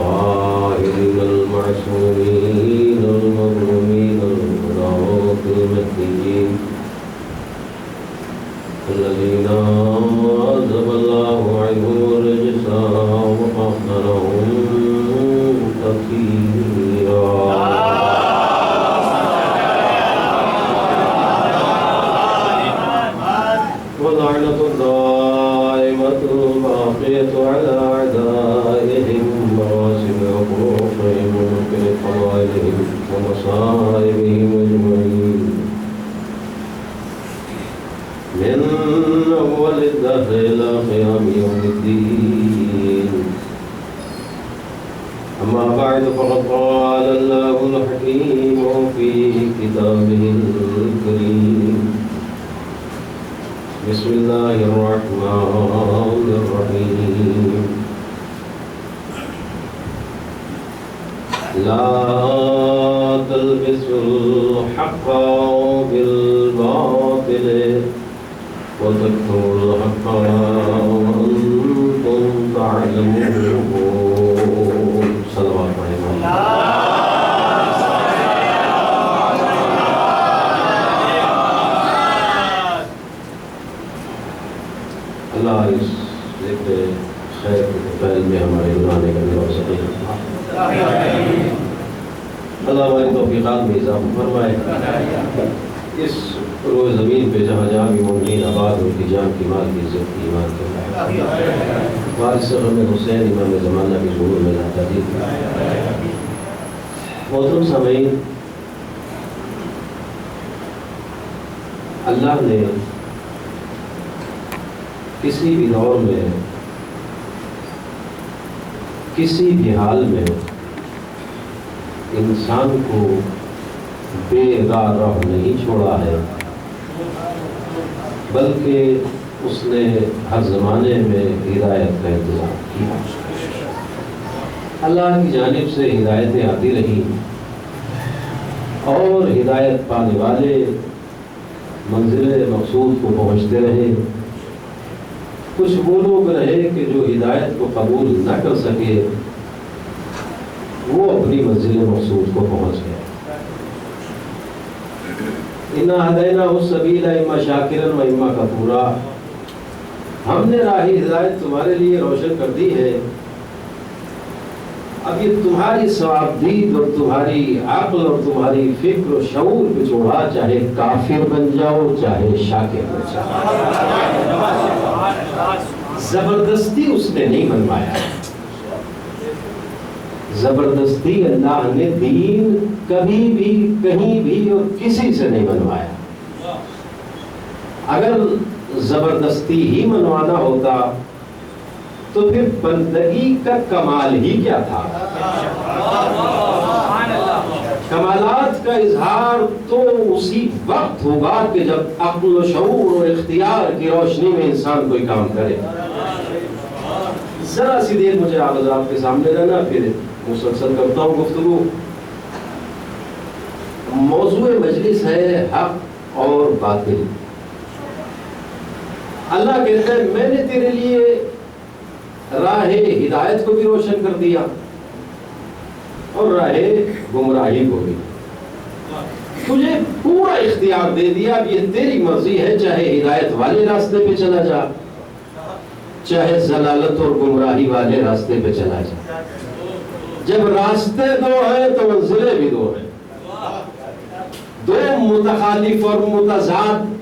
الطاهرين المعصومين المظلومين الغراة المهديين الذين عذب الله عنهم الرجس وطهرهم تطهيرا. ولعنة الدائمة الباقية على أعدائهم مواسم عقوقهم وممكن قضائهم ومصائبهم أجمعين من أول الدهر إلى قيام يوم الدين. أما بعد فقد قال الله الحكيم في كتابه الكريم: بسم الله الرحمن الرحيم. لا تلبسوا الحق بالباطل وتكتموا الحق وأنتم تعلمون. صلوات عليكم. اللہ اس ذکر خیر کے پہل میں ہمارے گناہنے کرنے اور سکے. اللہ ہماری توفیقات میں اضافہ فرمائے. اس روز زمین پہ جہاں جہاں بھی مومنین آباد ان کی جان کی مال کی عزت کی ایمان کرنا ہے. وارث غم حسین امام زمانہ کی ظہور میں لاتا دی. محترم سامعین، اللہ نے کسی بھی دور میں کسی بھی حال میں انسان کو بے راہ نہیں چھوڑا ہے، بلکہ اس نے ہر زمانے میں ہدایت کا انتظام کیا. اللہ کی جانب سے ہدایتیں آتی رہی اور ہدایت پانے والے منزل مقصود کو پہنچتے رہے. کچھ وہ لوگ رہے کہ جو ہدایت کو قبول نہ کر سکے، وہ اپنی منزل مقصود کو پہنچ گئے. اِنَّا هَدَيْنَاهُ السَّبِيلَ إِمَّا شَاكِرًا وَإِمَّا كَفُورًا. ہم نے راہ ہدایت تمہارے لیے روشن کر دی ہے. اب یہ تمہاری ثوابدید اور تمہاری عقل اور تمہاری فکر و شعور پہ چھوڑا، چاہے کافر بن جاؤ چاہے شاکر بن جاؤ. زبردستی اس نے نہیں منوایا. زبردستی اللہ نے دین کبھی بھی کہیں بھی اور کسی سے نہیں منوایا. اگر زبردستی ہی منوانا ہوتا تو پھر بندگی کا کمال ہی کیا تھا؟ کمالات کا اظہار تو اسی وقت ہوگا کہ جب عقل و شعور اور اختیار کی روشنی میں انسان کوئی کام کرے. ذرا سی دیر مجھے آپ حضرات کے سامنے رہنا، پھر مسلسل کرتا ہوں گفتگو. موضوع مجلس ہے حق اور باطل. اللہ کہتا ہے میں نے تیرے لیے راہ ہدایت کو بھی روشن کر دیا اور راہ گمراہی کو بھی. تجھے پورا اختیار دے دیا. اب یہ تیری مرضی ہے، چاہے ہدایت والے راستے پہ چلا جا چاہے ضلالت اور گمراہی والے راستے پہ چلا جا. جب راستے دو ہیں تو منزلیں بھی دو ہیں. دو متخالف اور متضاد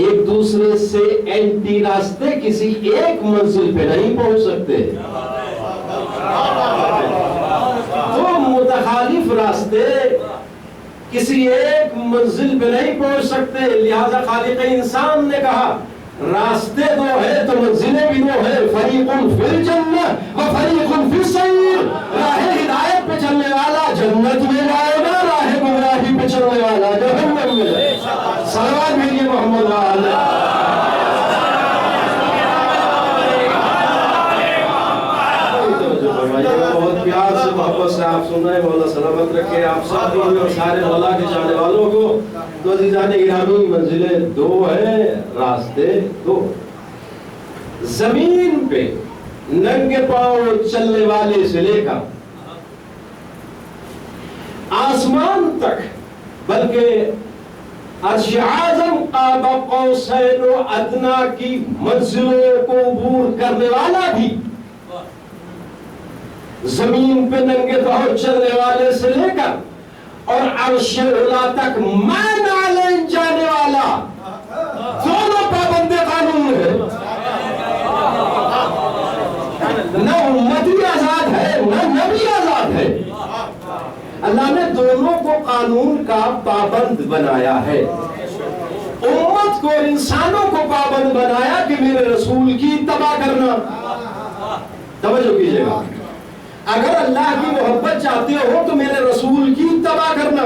ایک دوسرے سے اینٹی راستے کسی ایک منزل پہ نہیں پہنچ سکتے. دو متخالف راستے کسی ایک منزل پہ نہیں پہنچ سکتے. لہذا خالق انسان نے کہا راستے دو ہیں تو منزلیں بھی دو ہیں. فریق فی الجنہ و فریق فی السعیر. راہ ہدایت پہ چلنے والا جنت میں جائے گا، راہ گمراہی پہ چلنے والا جہنم میں جائے گا. صلوات بھیجیے محمد علیہ. بہت پیار سے محبت سے آپ سن رہے ہیں. مولا سلامت رکھے آپ سب اور سارے مولا کے چاہنے والوں کو. تو عزیزان گرامی، منزلیں دو ہیں، راستے دو. زمین پہ ننگے پاؤں چلنے والے سے لے کر آسمان تک بلکہ عرش اعظم قاب قوسین و ادنا کی منزلوں کو عبور کرنے والا بھی، زمین پہ ننگے پاؤں چلنے والے سے لے کر اور عرش اعلیٰ تک میں نالین جانے والا، دونوں پابند قانون ہے۔ نہ امتی آزاد ہے نہ نبی آزاد ہے۔ اللہ نے دونوں کو قانون کا پابند بنایا ہے، امت کو اور انسانوں کو پابند بنایا کہ میرے رسول کی اتباع کرنا۔ توجہ کیجئے گا، اگر اللہ کی محبت چاہتے ہو تو میرے رسول کی اتباع کرنا،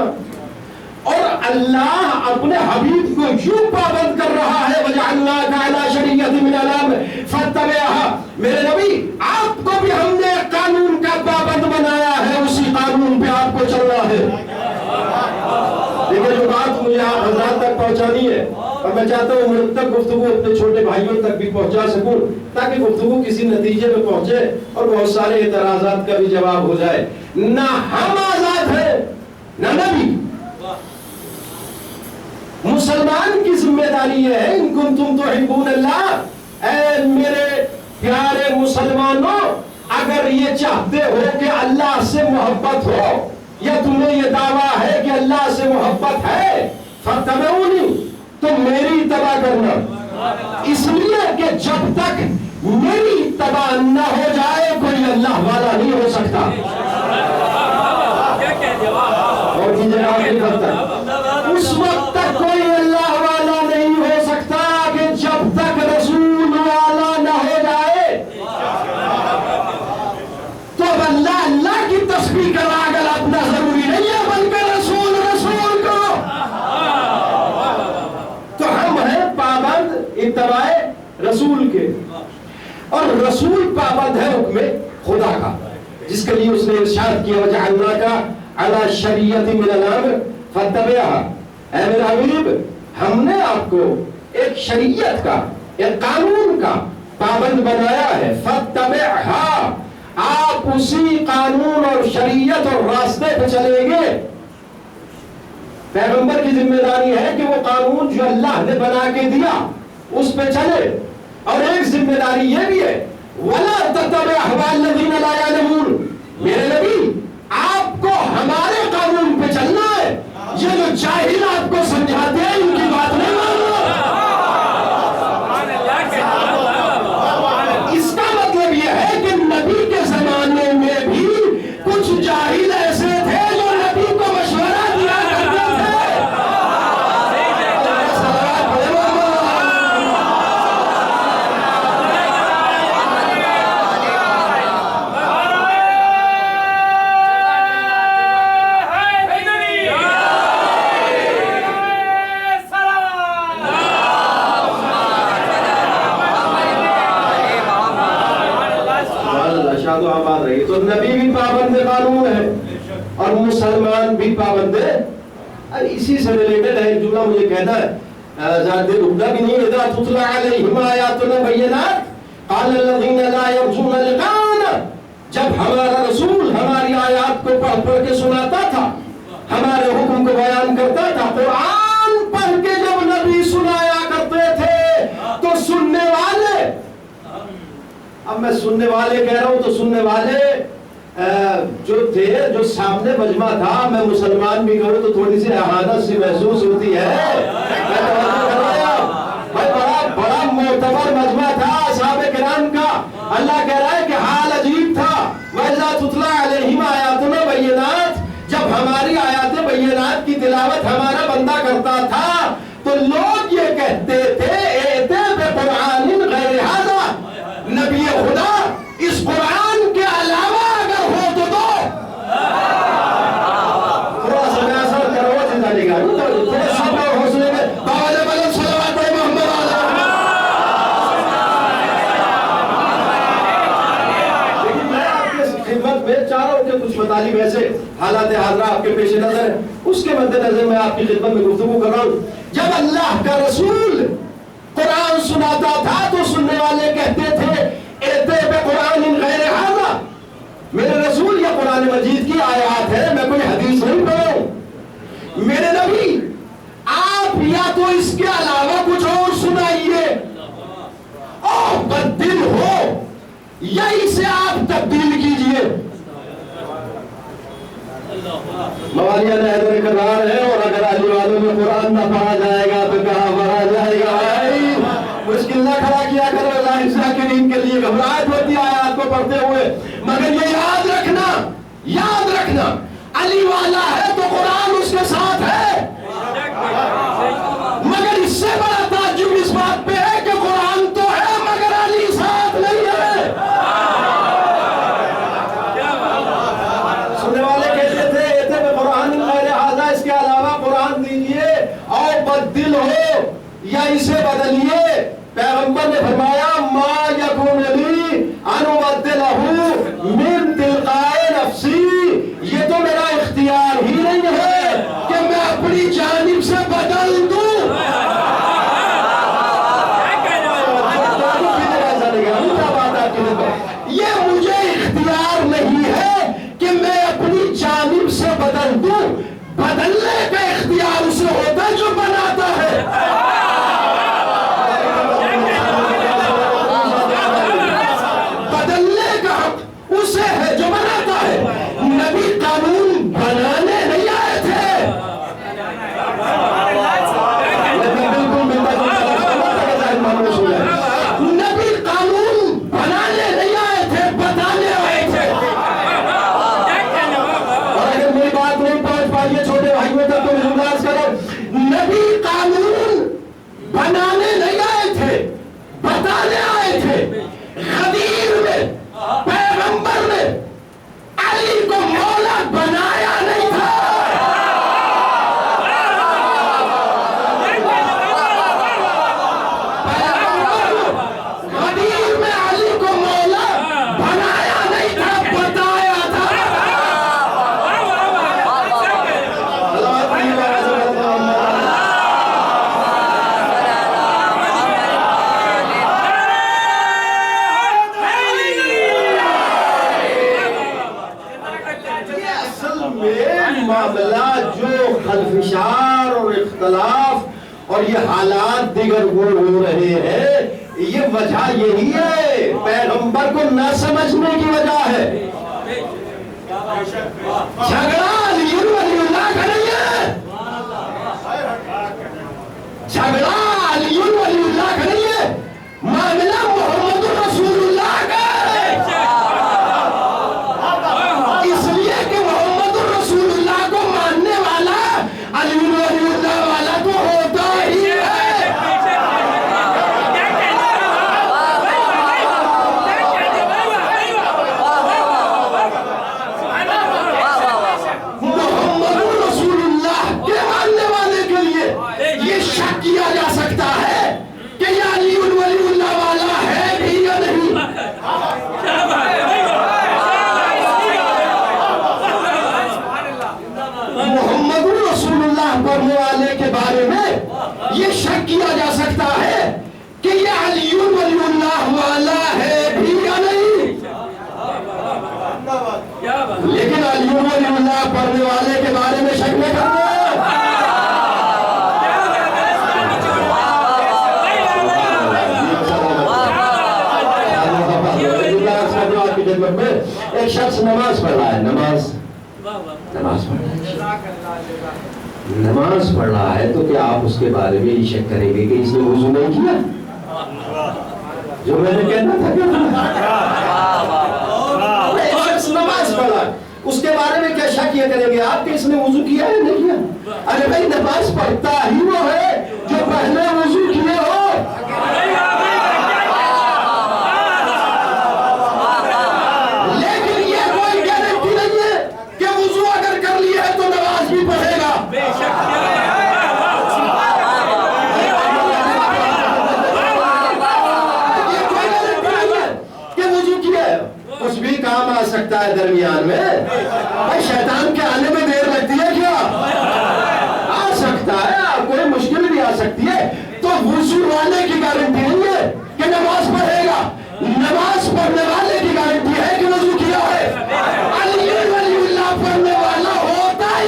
اور اللہ اپنے حبیب کو یوں پابند کر رہا ہے وَجَعَلْنَاكَ عَلَى شَرِيَّةٍ مِنَ الْأَمْرِ فَاتَّبِعْهَا، میرے نبی آپ کو بھی ہم نے قانون کا پابند بنایا ہے، اسی قانون پہ آپ کو چلنا ہے۔ دیکھیں جو بات مجھے آپ حضرات تک پہنچانی ہے، اور میں چاہتا ہوں مرتب گفتگو اپنے چھوٹے بھائیوں تک بھی پہنچا سکوں تاکہ گفتگو کسی نتیجے میں پہنچے اور بہت سارے اعتراضات کا بھی جواب ہو جائے۔ نہ ہم آزاد ہیں نہ نبی۔ مسلمان کی ذمہ داری ہے ان کنتم تحبون اللہ، اے میرے پیارے مسلمانوں اگر یہ چاہتے ہو کہ اللہ سے محبت ہو یا تمہیں یہ دعویٰ ہے کہ اللہ سے محبت ہے فاتبعونی، تو میری اتباع کرنا، اس لیے کہ جب تک میری اتباع نہ ہو جائے کوئی اللہ والا نہیں ہو سکتا۔ اور اس وقت تک کوئی اللہ والا نہیں ہو سکتا کہ جب تک رسول والا نہ ہو جائے۔ تو اب اللہ کی تسبیح کرنا اپنا ضروری نہیں ہے بلکہ رسول کو، تو ہم ہیں پابند اتباع رسول کے، اور رسول پابند ہے حکم خدا کا، جس کے لیے اس نے ارشاد کیا وَجَعَلْنَاكَ عَلَى شَرِيَّةٍ مِنَ الْأَمْرِ فَاتَّبِعْهَا، اے میرا حبیب ہم نے آپ کو ایک شریعت کا، ایک قانون کا پابند بنایا ہے، فَاتَّبِعْهَا، آپ اسی قانون اور شریعت اور راستے پہ چلیں گے۔ پیغمبر کی ذمہ داری ہے کہ وہ قانون جو اللہ نے بنا کے دیا اس پہ چلے، اور ایک ذمہ داری یہ بھی ہے وَلَا تَتَّبِعْ أَهْوَاءَ الَّذِينَ لَا يَعْلَمُونَ، میرے نبی آپ کو ہمارے قانون پہ چلنا ہے، یہ جو جاہل آپ کو سمجھاتے ہیں ان کی بات نہیں مانو۔ اس کا مطلب یہ ہے کہ نبی کے زمانے میں بھی کچھ جاہل ایسے تھے جو نبی کو مشورہ دیا کرتے تھے۔ تو نبی بھی پابند قانون ہے اور مسلمان بھی پابند ہے۔ اسی سے ریلیٹڈ ہے ایک جملہ مجھے کہنا ہے، زیادہ دیر رکنا بھی نہیں۔ اذا تتلی علیہم آیاتنا بینات قال الذین لا یرجون لقاءنا، جب ہمارا رسول ہماری آیات کو پڑھ پڑھ کے سناتا تھا، ہمارے حکم کو بیان کرتا تھا، قرآن پڑھ کے جب نبی سنایا کرتے تھے تو سننے والے، اب میں سننے والے کہہ رہا ہوں تو سننے والے جو تھے، جو سامنے مجمع تھا، میں مسلمان بھی کہوں تو تھوڑی سی احانت سی محسوس ہوتی ہے۔ بڑا معتبر مجمع تھا اصحاب کرام کا، اللہ کہہ رہا ہے کہ حال عجیب تھا۔ وَإِذَا تُتْلَىٰ عَلَيْهِمْ آيَاتُنَا بَيِّنَاتٍ، جب ہماری آیات بینات کی تلاوت ہمارا بندہ کرتا تھا تو لوگ یہ کہتے تھے اِئْتِ بِقُرْآنٍ غَيْرِ هَٰذَا، نبی خدا اس قرآن کے علاوہ اگر ہو تو دو۔ تھوڑا سا میں اثر کرو زندہ نگاہ، تھوڑا صبر اور حوصلے میں باوجہ بلند صلوات محمد علیہ۔ لیکن میں آپ کے خدمت میں چاہ رہا ہوں کہ کچھ مطالب ایسے حالات حاضرہ آپ کے پیش نظر ہے، اس کے مد نظر میں آپ کی خدمت میں گفتگو کر رہا ہوں۔ جب اللہ کا رسول قرآن سناتا تھا تو سننے والے کہتے تھے اِئْتِ بِقُرْآنٍ غَيْرِ هَٰذَا، میرے رسول یہ قرآن مجید کی آیات ہے، میں کوئی حدیث نہیں پڑھ موالیہ نحضر اقرار ہے، اور اگر علی والوں میں قرآن نہ پڑھا جائے گا تو کہاں پڑھا جائے گا؟ بھائی مشکل نہ کھڑا کیا کرو، اللہ کے دین کے لیے گھبراہٹ ہوتی ہے آیات کو پڑھتے ہوئے، مگر یہ یاد رکھنا علی والا ہے تو قرآن اس کے ساتھ ہے، مگر اس سے بڑا تعجب اس بات پہ ہے کہ قرآن تو ہے مگر علی ساتھ نہیں ہے۔ سننے والے کہتے تھے ایتے میں قرآن غیر ھذا، اس کے علاوہ قرآن دیجئے، اور بدل ہو یا اسے بدلیے۔ پیغمبر نے فرمایا ما یکون لی ان ابدلہ من تلقاء نفسی، یہ تو میرا اختیار ہی نہیں ہے کہ میں اپنی جانب سے بدل دوں۔ یہ مجھے اختیار نہیں ہے کہ میں اپنی جانب سے بدل دوں، بدلنے کا اختیار اسے ہوتا ہے جو بناتا ہے۔ بدلنے کا حق اسے ہے جو بناتا ہے۔ نبی قانون بنانے نہیں آئے تھے، نبی قانون بنانے نہیں آئے تھے، بتانے آئے تھے۔ اور اگر میری بات نہیں پہنچ پائی ہے چھوٹے بھائیوں تک تو مجھے کرو، نبی قانون بنانے نہیں آئے تھے، بتانے آئے تھے۔ غدیر میں پیغمبر نے علی کو مولا بنایا نہیں تھا، غدیر میں علی کو مولا بنایا نہیں تھا، بتایا تھا۔ معاملہ جو خلفشار اور اختلاف اور یہ حالات دیگر وہ ہو رہے ہیں، یہ وجہ یہی ہے، پیغمبر کو نہ سمجھنے کی وجہ ہے۔ جھگڑا علی ولی اللہ کا نہیں ہے، جھگڑا علی ولی اللہ کا نہیں ہے، معاملہ محمد رسول اللہ کا ہے۔ اس لیے کہ محمد رسول اللہ کو ماننے والا علی ولی اللہ والا تو ہوتا ہی ہے۔ محمد رسول اللہ کے ماننے والے کے لیے یہ شک کیا جا سکتا ہے کہ یہ علی ولی اللہ والا ہے بھی یا نہیں۔ محمد رسول اللہ پڑھنے والے کے بارے میں یہ شک کیا جا سکتا ہے کہ یہ علی ولی اللہ والا ہے بھی یا نہیں، لیکن علی ولی اللہ پڑھنے والے کے بارے میں شک نہیں کرنا۔ ایک شخص نماز پڑھ رہا ہے، نماز پڑھ رہا ہے تو کیا آپ اس کے بارے میں یہ شک کریں گے کہ اس نے وضو نہیں کیا؟ جو میں نے کہنا تھا، ایک شخص نماز پڑھا، اس کے بارے میں کیا شک یہ کریں گے آپ کہ اس نے وضو کیا ہے نہیں کیا؟ ارے بھائی نماز پڑھتا ہی وہ ہے جو پہلے وضو کیے ہو۔ لیکن یہ کوئی گارنٹی نہیں ہے کہ وضو اگر کر لیا ہے تو نماز بھی پڑھے گا۔ یہ کوئی گارنٹی نہیں ہے کہ وضو کیا ہے، کچھ بھی کام آ سکتا ہے درمیان میں۔ بھائی شیطان کے آنے میں دیر لگتی ہے کیا؟ آ سکتا ہے، کوئی مشکل بھی آ سکتی ہے، تو وضو والے کی گارنٹی نہیں ہے کہ نماز پڑھے گا، نماز پڑھنے والے کی گارنٹی ہے کہ وضو کیا ہے۔ علی ولی اللہ پڑھنے والا ہوتا ہی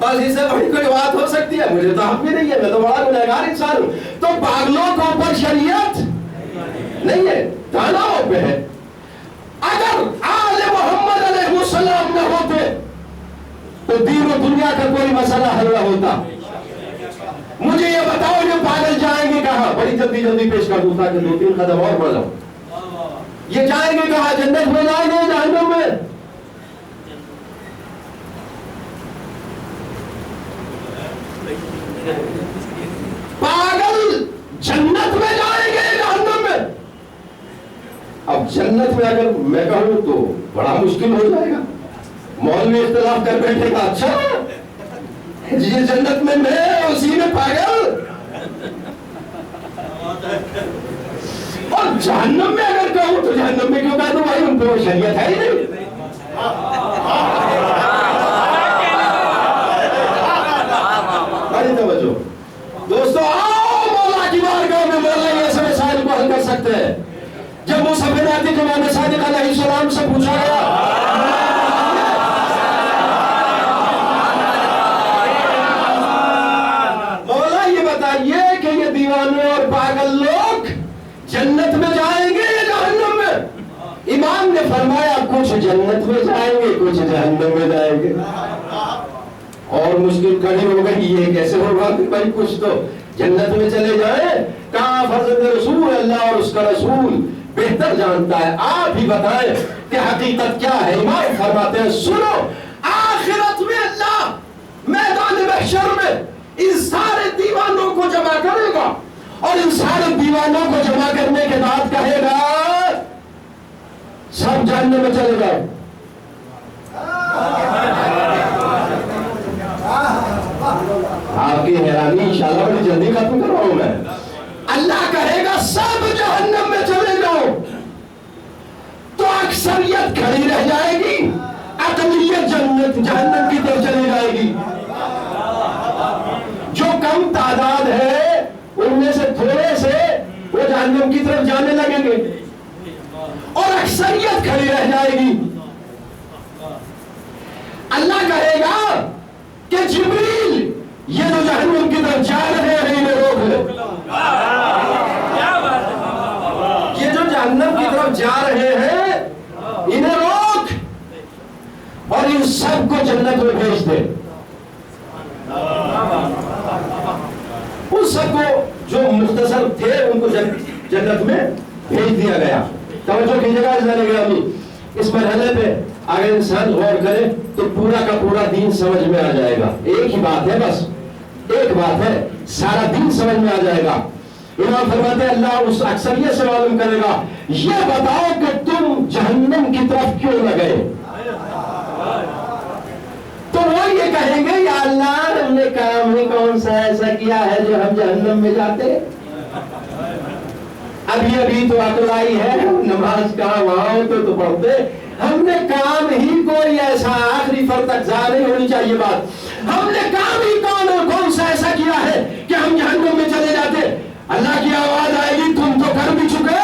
بس اس سے بڑی کوئی بات ہو سکتی ہے؟ مجھے تو حق بھی نہیں ہے، میں تو بڑا گنہگار انسان ہوں۔ تو پاگلوں کے اوپر شریعت نہیں ہے، داناؤں پہ ہے۔ اگر آل محمد علیہ السلام نہ ہوتے تو دین و دنیا کا کوئی مسئلہ حل نہ ہوتا۔ مجھے یہ بتاؤ یہ پاگل جائیں گے کہاں؟ بڑی جلدی جلدی پیش کر دوں تاکہ 2-3 قدم اور بڑھ جاؤں۔ یہ جائیں گے کہاں؟ جنت میں جائیں گے جہنم میں؟ پاگل جنت میں جائیں گے جہنم میں؟ اب جنت میں اگر میں کہوں تو بڑا مشکل ہو جائے گا، مولوی اختلاف کر بیٹھے گا، اچھا یہ جنت میں اسی میں پاگل، اور جہنم میں اگر کہوں تو جہنم میں کیوں کہہ دوں بھائی؟ ان پہ وہ شریعت ہے ہی نہیں۔ بڑی توجہ دوستو، آؤ مولا کی بارگاہ میں، مولا یہ ایسے مسائل کو حل کر سکتے ہیں۔ جب مصعب عتیق امام صادق علیہ السلام سے پوچھا گیا مولا یہ بتائیے کہ یہ دیوانے اور پاگل لوگ جنت میں جائیں گے یا جہنم میں؟ امام نے فرمایا کچھ جنت میں جائیں گے، کچھ جہنم میں جائیں گے۔ اور مشکل کھڑی ہو گئی، یہ کیسے ہوگا کہ بھائی کچھ تو جنت میں چلے جائیں؟ کہا فرزند رسول اللہ اور اس کا رسول بہتر جانتا ہے، آپ ہی بتائیں کہ حقیقت کیا ہے۔ امام فرماتے ہیں سنو، آخرت میں اللہ میدان محشر میں ان سارے دیوانوں کو جمع کرے گا، اور ان سارے دیوانوں کو جمع کرنے کے بعد کہے گا سب جہنم میں چلے گئے۔ آپ کی حیرانی انشاءاللہ بڑی جلدی ختم کرواؤں میں۔ اللہ کہے گا سب جہنم میں چلے جاؤ، تو اکثریت کھڑی رہ جائے گی، اقلیت جہنم کی طرف چلی جائے گی۔ جو کم تعداد ہے ان میں سے تھوڑے سے وہ جہنم کی طرف جانے لگیں گے، اور اکثریت کھڑی رہ جائے گی۔ اللہ کہے گا کہ جبریل یہ جو جہنم کی طرف جا رہے ہیں انہیں روک لے، یہ جو جہنم کی طرف جا رہے ہیں انہیں روک، اور ان سب کو جنت میں بھیج دے۔ ان سب کو جو مختصر تھے ان کو جنت میں بھیج دیا گیا۔ توجہ کیجیے گا گرامی، اس مرحلے پہ اگر انسان غور کرے تو پورا کا پورا دین سمجھ میں آ جائے گا۔ ایک ہی بات ہے، بس ایک بات ہے، سارا دین سمجھ میں آ جائے گا۔ امام فرماتے ہیں اللہ اس اکثریت سے معلوم کرے گا یہ بتاؤ کہ تم جہنم کی طرف کیوں نہ گئے؟ تو وہ یہ کہیں گے یا اللہ ہم نے کام ہی کون سا ایسا کیا ہے جو ہم جہنم میں جاتے؟ ابھی تو عقل آئی ہے، نماز کہاں وہاں تو پڑھتے، ہم نے کام ہی کوئی ایسا آخری فرد تک ضائع نہیں ہونی چاہیے بات، ہم نے کام ہی کون سا ایسا کیا ہے کہ ہم جہنم میں چلے جاتے؟ اللہ کی آواز آئے گی تم تو کر بھی چکے،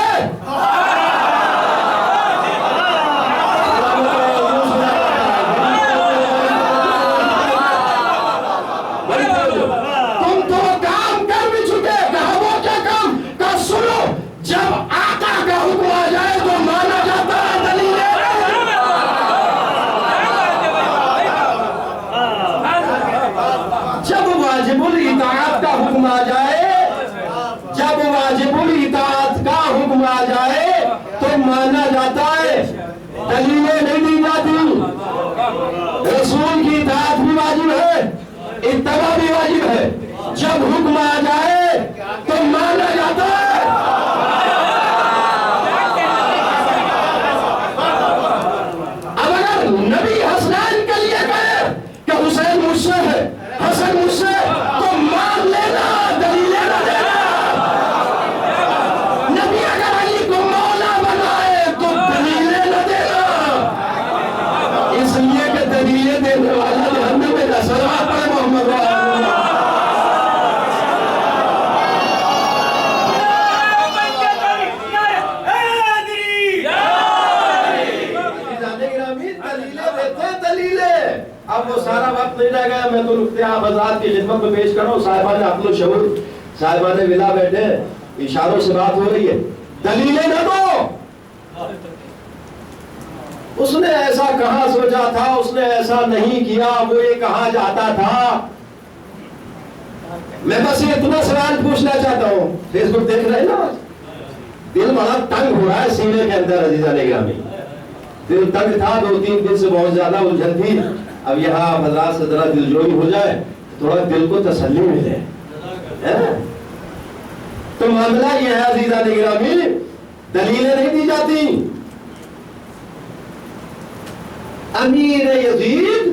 تم تو کام کر بھی چکے۔ کہا وہ کیا کام؟ کہا سنو، جب آقا کا حکم آ جائے تو مانا جاتا ہے دلیل۔ جب واجب الاطاعت کا حکم آ جائے، جب واجب الاطاعت کا حکم آ جائے تو مانا جاتا ہے، دلیلیں نہیں دی جاتی۔ رسول کی اطاعت بھی واجب ہے، اتباع بھی واجب ہے، جب حکم آ جائے تو مانا جاتا ہے۔ اب اگر نبی حسنین کے لیے کہے کہ حسین مجھ سے ہے، حسن مجھ سے، تو مان لینا، دلیلیں نہ دینا۔ نبی اگر علی کو مولا بنائے تو دلیلیں نہ دینا، اس لیے کہ دلیلیں دینے والا جہنم میں نہ۔ صلوات پڑھے محمد۔ رہا ہوں صاحبان عقل و شعور، صاحبان ولا بیٹھے، اشاروں سے بات ہو رہی ہے، دلیلیں نہ دو. اس نے ایسا کہاں سوچا تھا، اس نے ایسا نہیں کیا، وہ یہ کہاں جاتا تھا. میں بس یہ اتنا سوال پوچھنا چاہتا ہوں، فیس بک دیکھ رہے ہیں نا، دل بڑا تنگ ہو رہا ہے سینے کے اندر عزیزان گرامی. دل تنگ تھا، 2-3 دن سے بہت زیادہ الجھن تھی. اب یہاں حضرات سے ذرا دل جوئی ہو جائے، تھوڑا دل کو تسلی ملے. تو معاملہ یہ ہے عزیزان گرامی، دلیلیں نہیں دی جاتی. امیر یزید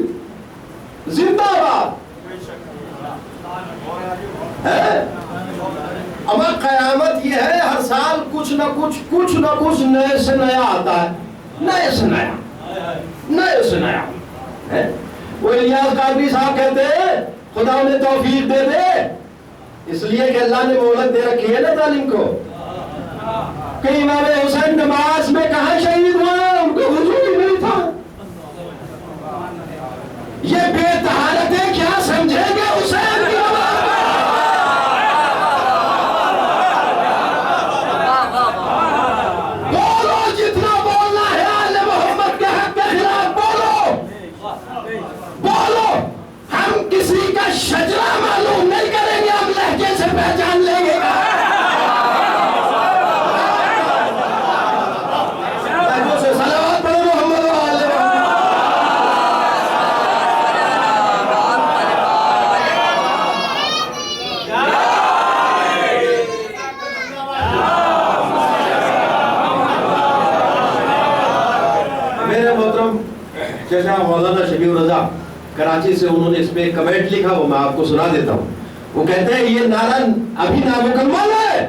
زندہ باد ہے. اب قیامت یہ ہے، ہر سال کچھ نہ کچھ نئے سے نیا آتا ہے، نئے سے نیا. وہ الیاس قادری صاحب کہتے ہیں خدا انہیں توفیق دے دے، اس لیے کہ اللہ نے مہلت دے رکھی ہے نا تعلیم کو، کہ امام حسین نماز میں کہاں شہید ہوئے، ان کو حضور ہی نہیں تھا. یہ بے طہارتیں کیا سمجھیں گے حسین کی نماز میں؟ بولو جتنا بولنا ہے آل محمد کے حق کے خلاف بولو. ہم کسی کا شجرہ معلوم نہیں کریں گے، ہم لہجے سے پہچان لیں گے. مولانا شبیہ رضا کراچی سے، انہوں نے اس پہ ایک کمنٹ لکھا، وہ میں آپ کو سنا دیتا ہوں. وہ کہتے ہیں یہ نعرہ ابھی نامکمل ہے،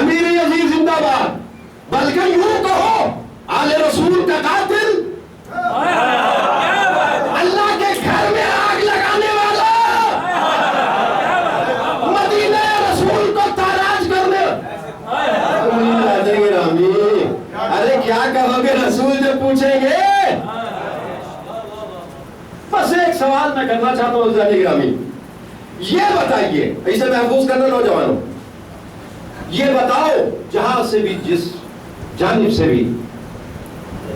امیر یزید زندہ باد، بلکہ یوں کہو آل رسول کا قاتل، اللہ کے گھر میں آگ لگانے والا، مدینہ رسول کو تاراج کرنے. ارے کیا کہو گے رسول جب پوچھیں گے؟ بس ایک سوال میں کرنا چاہتا ہوں عزیزان گرامی، یہ بتائیے، اسے محفوظ کرنا نوجوانوں، یہ بتاؤ جہاں سے بھی، جس جانب سے بھی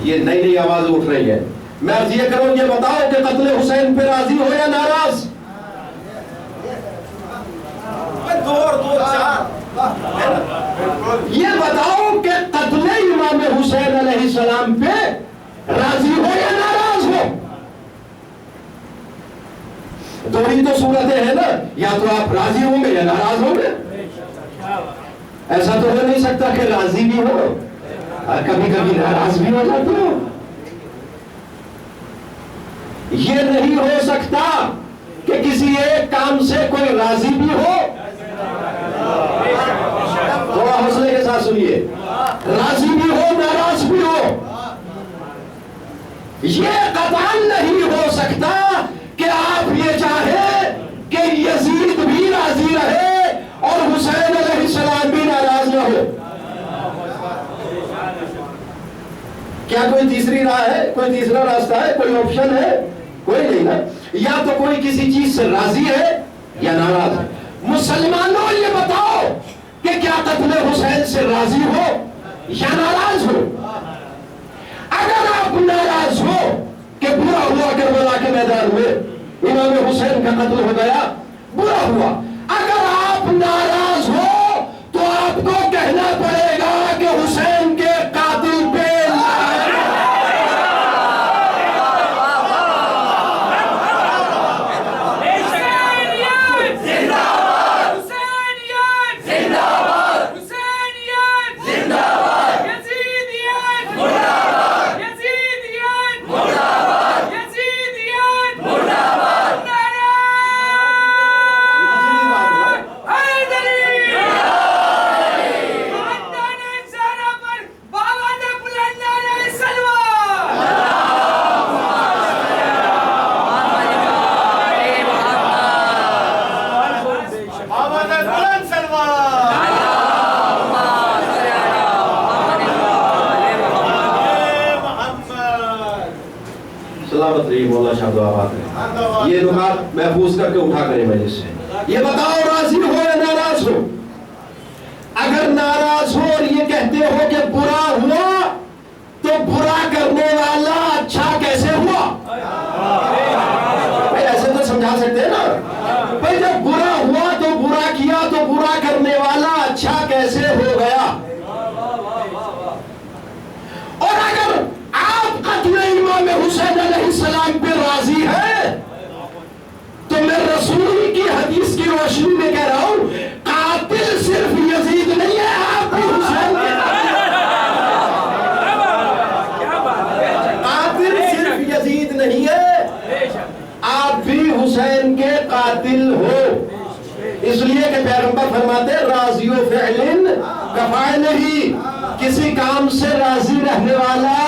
یہ نئی آوازیں اٹھ رہی ہے، میں عرض یہ کروں، یہ بتاؤ کہ قتل حسین پہ راضی ہو یا ناراض؟ یہ بتاؤ کہ قتل امام حسین علیہ السلام پہ راضی ہو یا ناراض ہو؟ دو ہی تو صورتیں ہیں نا، یا تو آپ راضی ہوں گے یا ناراض ہوں گے. ایسا تو ہو نہیں سکتا کہ راضی بھی ہو اور کبھی کبھی ناراض بھی ہو جاتے ہو. یہ نہیں ہو سکتا کہ کسی ایک کام سے کوئی راضی بھی ہو. تھوڑا حوصلے کے ساتھ سنیے، راضی بھی ہو ناراض بھی ہو. یہ قطعاً نہیں ہو سکتا کہ آپ یہ چاہیں کہ یزید بھی راضی رہے اور حسین علیہ السلام بھی ناراض نہ ہو. کیا کوئی تیسری راہ ہے، کوئی تیسرا راستہ ہے، کوئی آپشن ہے؟ کوئی نہیں نا. یا تو کوئی کسی چیز سے راضی ہے یا ناراض ہے. مسلمانوں یہ بتاؤ کہ کیا قتل حسین سے راضی ہو یا ناراض ہو؟ اگر آپ ناراض ہو کہ برا ہوا کربلا کے میدان میں امام حسین کا قتل ہو گیا، برا ہوا، اگر آپ ناراض ہو تو آپ کو کہنا پڑے گا کہ حسین کے قاتل پہ یہ نکات محفوظ کر کے اٹھا کریں مجلس سے. یہ بتاؤ راضی ہو یا ناراض ہو؟ اگر ناراض ہو اور یہ کہتے ہو کہ برا ہوا تو برا کرنے والا اچھا کیسے ہوا؟ بھائی ایسے تو سمجھا سکتے ہیں نا، بھائی جب برا ہوا تو برا کیا تو برا کرنے والا اچھا کیسے ہو گیا؟ اور اگر آپ قتل امام حسین علیہ السلام پہ راضی ہیں تو میں رسول کی حدیث کی روشنی میں کہہ رہا ہوں، قاتل صرف یزید نہیں ہے، آپ بھی حسین کے قاتل صرف یزید نہیں ہے، آپ بھی حسین کے قاتل ہو۔ اس لیے کہ پیغمبر فرماتے ہیں راضی و فعل کفاعلہ، کسی کام سے راضی رہنے والا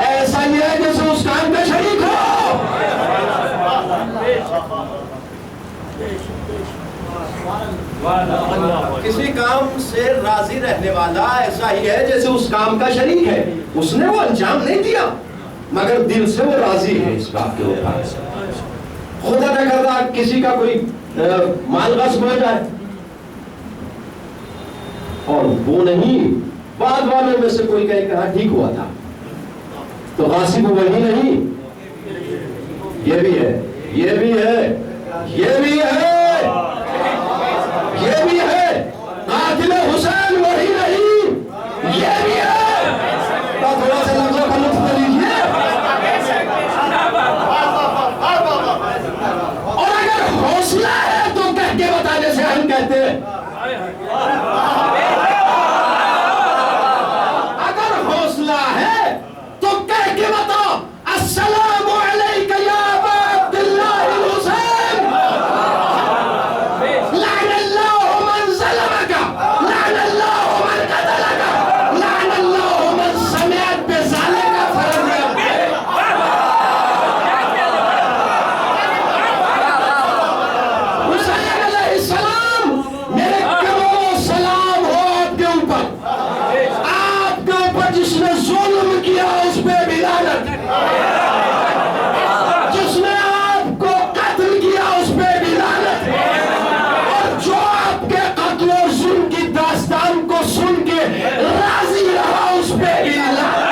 ایسا ہی ہے جیسے اس کام کا شریک ہو۔ کسی کام سے راضی رہنے والا ایسا ہی ہے جیسے اس کام کا شریک ہے، اس نے وہ انجام نہیں دیا مگر دل سے وہ راضی ہے اس بات کے اوپر۔ خدا نہ کرتا کسی کا کوئی مال غصب ہو جائے اور وہ نہیں، بعد والوں میں سے کوئی کہے کہ ہاں ٹھیک ہوا تھا، تو غاصب وہی نہیں، یہ بھی ہے، یہ بھی ہے، یہ بھی ہے، یہ بھی ہے، قاتل حسین وہی نہیں، یہ بھی ہے۔ تو تھوڑا سا لفظوں کا لطف لیجیے۔ اور اگر حوصلہ ہے تو کہہ کے بتا، جیسے ہم کہتے ہیں، اگر حوصلہ ہے تو کہہ کے بتا، السلام علیک یا ابا عبداللہ الحسین، لعن اللہ من ظلمک، لعن اللہ من قتلک، لعن اللہ من سمعت بذلک فرمک۔ حسین علیہ السلام، میرے کروڑوں سلام ہو آپ کے اوپر، آپ کے اوپر جس نے ظلم کیا اس پہ بھی لعنت، جس نے آپ کو قتل کیا اس پہ بھی لعنت، اور جو آپ کے قتل و ظلم کی داستان کو سن کے راضی رہا اس پہ بھی لعنت۔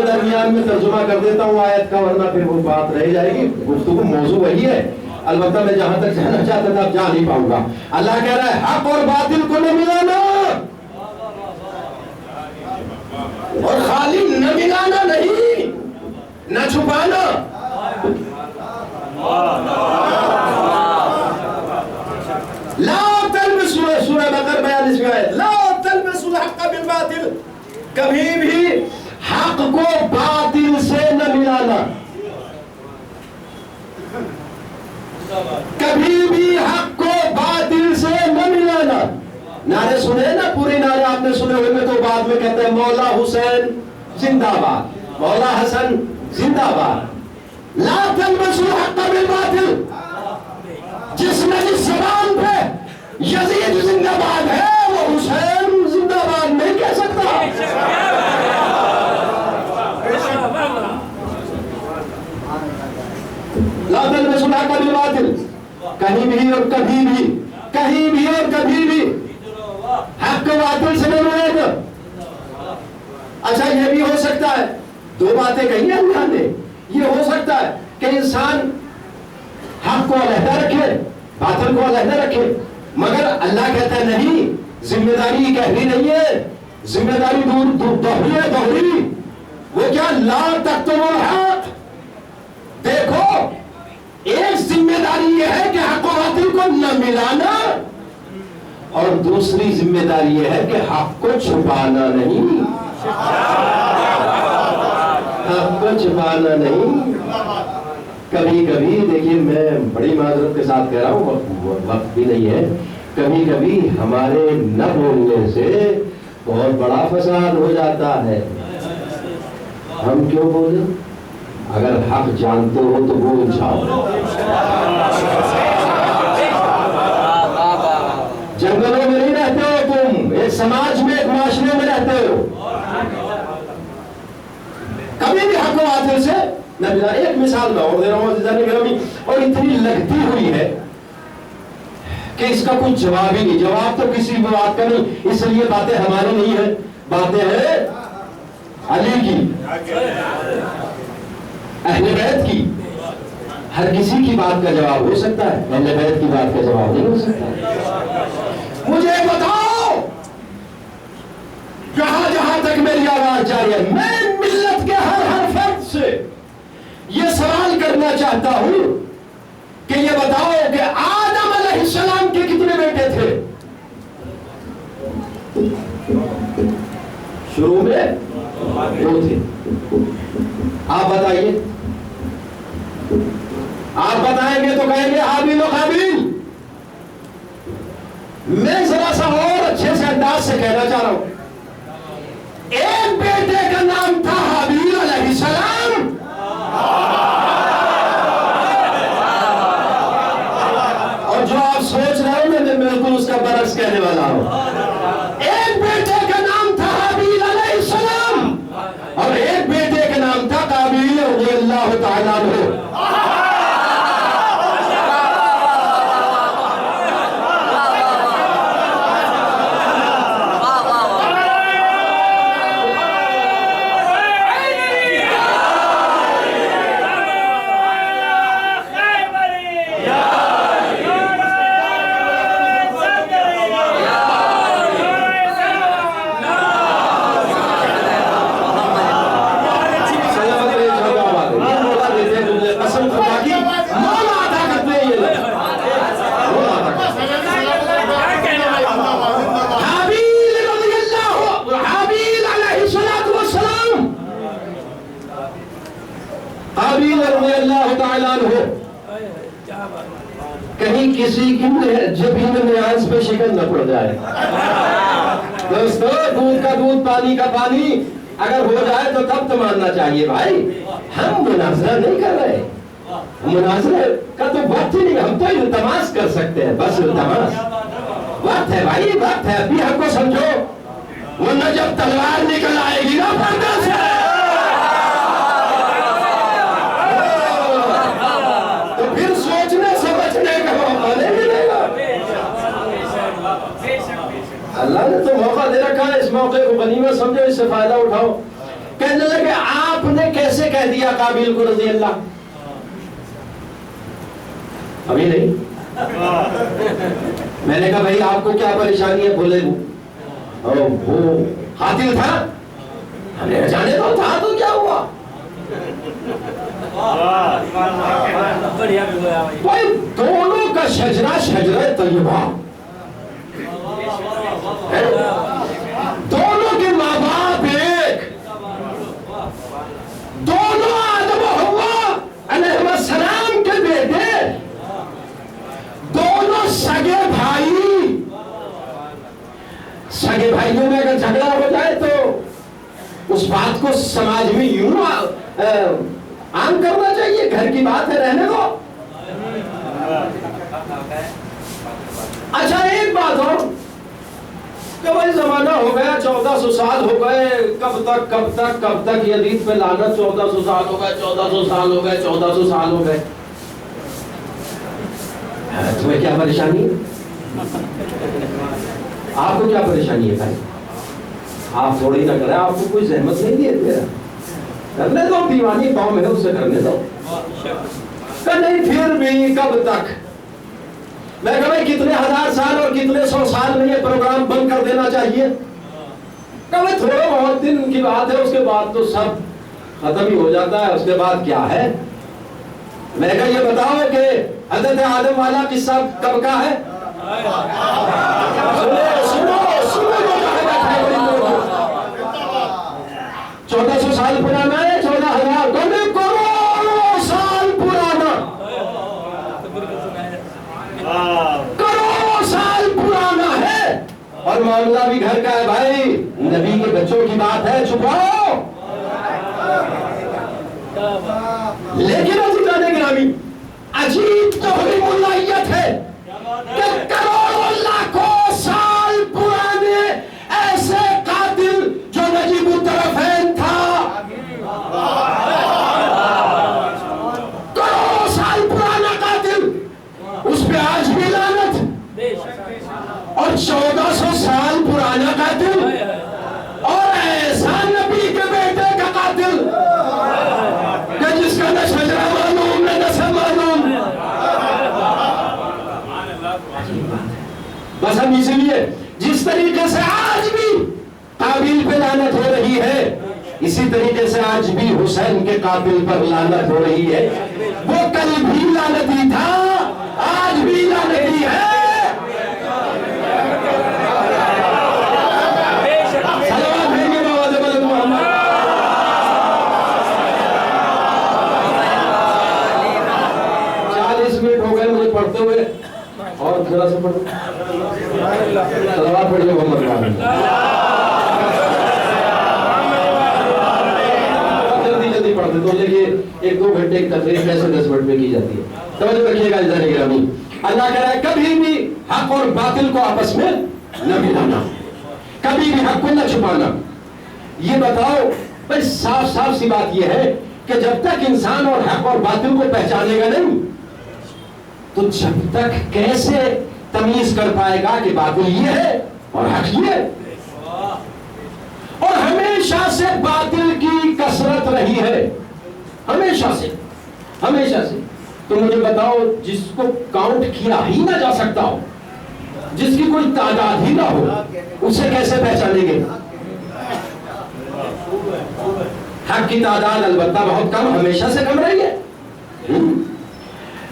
درمیان میں ترجمہ کر دیتا ہوں آیت کا، ورنہ پھر وہ بات رہ جائے گی، گفتگو موضوع وہی ہے، البتہ میں جہاں تک جانا چاہتا تھا اب جا نہیں پاؤں گا۔ اللہ کہہ رہا ہے حق اور باطل کو نہ ملانا، اور خالی نہ ملانا نہیں، نہ چھپانا۔ لا تلبسوا، سورہ بقرہ 42 آیت، لا تلبسوا الحق بالباطل، کبھی بھی حق کو باطل سے نہ ملانا، کبھی بھی حق کو باطل سے نہ ملانا۔ نعرے سنے نا، پورے نعرے آپ نے سنے ہوئے میں تو بعد میں کہتے ہیں مولا حسین زندہ باد، مولا حسن زندہ باد۔ لا تلبسوا الحق بالباطل، جس میں جس زبان پہ یزید زندہ باد ہے وہ حسین زندہ باد نہیں کہہ سکتا۔ لا تلبسوا الحق بالباطل، کہیں بھی اور کبھی بھی، کہیں بھی اور کبھی بھی حق کو باطل سے نہ ملے گا۔ اچھا یہ بھی ہو سکتا ہے، دو باتیں کہی ہیں اللہ نے، یہ ہو سکتا ہے کہ انسان حق کو علیحدہ رکھے، باطل کو علیحدہ رکھے، مگر اللہ کہتا ہے نہیں، ذمہ داری گہری نہیں ہے، ذمہ داری دوہری ہے، دوہری۔ وہ کیا؟ لا تکتموا الحق، دیکھو ایک ذمہ داری یہ ہے کہ حق و باطل کو نہ ملانا، اور دوسری ذمہ داری یہ ہے کہ حق کو چھپانا نہیں، حق کو چھپانا نہیں۔ کبھی کبھی دیکھیے میں بڑی معذرت کے ساتھ کہہ رہا ہوں، وقت بھی نہیں ہے، کبھی کبھی ہمارے نہ بولنے سے بہت بڑا فساد ہو جاتا ہے. ہم کیوں بولیں؟ اگر حق جانتے ہو تو بول جاؤ. جنگلوں میں نہیں رہتے ہو تم، ایک سماج میں، ایک معاشرے میں رہتے ہو. کبھی بھی حق و باطل سے نہ ملا. ایک مثال میں اور دے رہا ہوں عزیزان گرامی، اور اتنی لگتی ہوئی ہے کہ اس کا کوئی جواب ہی نہیں. جواب تو کسی بھی بات کا نہیں، اس لیے باتیں ہماری نہیں ہیں، باتیں ہیں علی کی، اہل بیت کی. ہر کسی کی بات کا جواب ہو سکتا ہے، اہل بیت کی بات کا جواب نہیں ہو سکتا. مجھے بتاؤ، جہاں جہاں تک میری آواز جا رہی ہے، میں ملت کے ہر فرد سے یہ سوال کرنا چاہتا ہوں کہ یہ بتاؤ کہ آدم علیہ السلام کے کتنے بیٹے تھے؟ شروع میں 2 تھے. آپ بتائیے. آپ بتائیں گے تو کہیں گے حابیل و قابیل. میں ذرا سا اور اچھے سے انداز سے کہنا چاہ رہا ہوں. ایک بیٹے کا نام تھا حابیل علیہ السلام، اور جو آپ سوچ رہے ہیں میں بالکل اس کا برعکس کہنے والا ہوں. ایک بیٹے کا نام تھا حابیل علیہ السلام، اور ایک بیٹے کا نام تھا قابیل رضی اللہ تعالیٰ عنہ. کہیں کسی کی جبھی میں نیاز پہ شکن نہ پڑ جائے. دوستو، دودھ کا دودھ، پانی کا پانی اگر ہو جائے تو تب تو ماننا چاہیے بھائی. ہم مناظرہ نہیں کر رہے، مناظرے کا تو وقت ہی نہیں. ہم تو التماس کر سکتے ہیں، بس التماس. وقت ہے بھائی، وقت ہے. ابھی ہم کو سمجھو، ورنہ جب تلوار نکل آئے گی نا پردہ سے تو پھر سوچنے سمجھنے کا موقع نہیں ملے گا. اللہ نے تو موقع دے رکھا ہے، اس موقع کو غنیمت سمجھو، اس سے فائدہ اٹھاؤ. کہنے لگے آپ نے کیسے کہہ دیا قابیل کو رضی اللہ؟ ابھی نہیں. میں نے کہا بھائی آپ کو کیا پریشانی ہے؟ بولے وہ قاتل تھا. ہم نے جانے تو تھا تو کیا ہوا؟ بھائی دونوں کا شجرہ شجرہ طیبہ، دونوں کے ماں باپ ایک، دونوں آدم و حوا علیہ السلام کے بیٹے، دونوں سگے بھائی. سگے بھائیوں میں اگر جھگڑا ہو جائے تو اس بات کو سماج میں یوں عام کرنا چاہیے. گھر کی بات ہے، رہنے دو. اچھا ایک بات ہو کہ بھائی زمانہ ہو گیا، 1400 سال ہو گئے، کب تک یزید پہ لعنت. 1400 سال ہو گئے، 1400 سال ہو گئے، 1400 سال ہو گئے. تمہیں کیا پریشانی ہے؟ آپ کو کیا پریشانی ہے بھائی؟ آپ تھوڑی نہ کریں، آپ کو کوئی زحمت نہیں دیتے. کرنے دو، دیوانی قوم ہے، اسے کرنے دو. کہ نہیں پھر بھی کب تک؟ میں کہا بھائی کتنے ہزار سال اور کتنے 100 سال میں یہ پروگرام بند کر دینا چاہیے؟ کہ بھائی تھوڑے بہت دن کی بات ہے، اس کے بعد تو سب ختم ہی ہو جاتا ہے. اس کے بعد کیا ہے؟ میں کہا یہ بتاؤ کہ حضرت آدم والا قصہ کب کا ہے؟ سنو 1400 سال پرانا ہے، 14,000 کروڑوں سال پرانا. اور معاملہ بھی گھر کا ہے بھائی، نبی کے بچوں کی بات ہے، چھپاؤ۔ لیکن عزیزان گرامی، عجیب توہم اللہیت ہے کہ کروڑوں لاکھوں سال پرانے ایسے قاتل جو نجیب الطرفین تھا، کروڑوں سال پرانا قاتل، اس پہ آج بھی لعنت، اور 1400 سال پرانا قاتل، اور ایسا نبی کے بیٹے کا قاتل کہ جس کا نہ شجرہ معلوم نہ نسب معلوم۔ بس ہم اسی لیے جس طریقے سے آج بھی قابیل پہ لعنت ہو رہی ہے، اسی طریقے سے آج بھی حسین کے قاتل پر لعنت ہو رہی ہے۔ وہ کل بھی لعنتی تھا، آج بھی لعنتی ہے۔ صلوات بھیجیے بابا زبردست محمد۔ ہو گئے مجھے پڑھتے ہوئے، اور ذرا سے پڑھو، صلوات پڑھیے محمد۔ جلدی جلدی پڑھتے تو دیکھیے 1-2 گھنٹے کی تقریر کیسے 10 منٹ میں کی جاتی ہے۔ توجہ رکھیے گا عزیزان گرامی، اللہ کہہ رہا ہے کبھی بھی حق اور باطل کو آپس میں نہ ملانا، کبھی بھی حق کو نہ چھپانا۔ یہ بتاؤ بھائی، صاف صاف سی بات یہ ہے کہ جب تک انسان اور حق اور باطل کو پہچانے گا نہیں، تو جب تک کیسے تمیز کر پائے گا کہ باطل یہ ہے اور حق یہ ہے؟ اور ہمیشہ سے باطل کی کثرت رہی ہے، ہمیشہ سے، ہمیشہ سے۔ تو مجھے بتاؤ، جس کو کاؤنٹ کیا ہی نہ جا سکتا ہو، جس کی کوئی تعداد ہی نہ ہو، اسے کیسے پہچانیں گے؟ حق کی تعداد البتہ بہت کم، ہمیشہ سے کم رہی ہے۔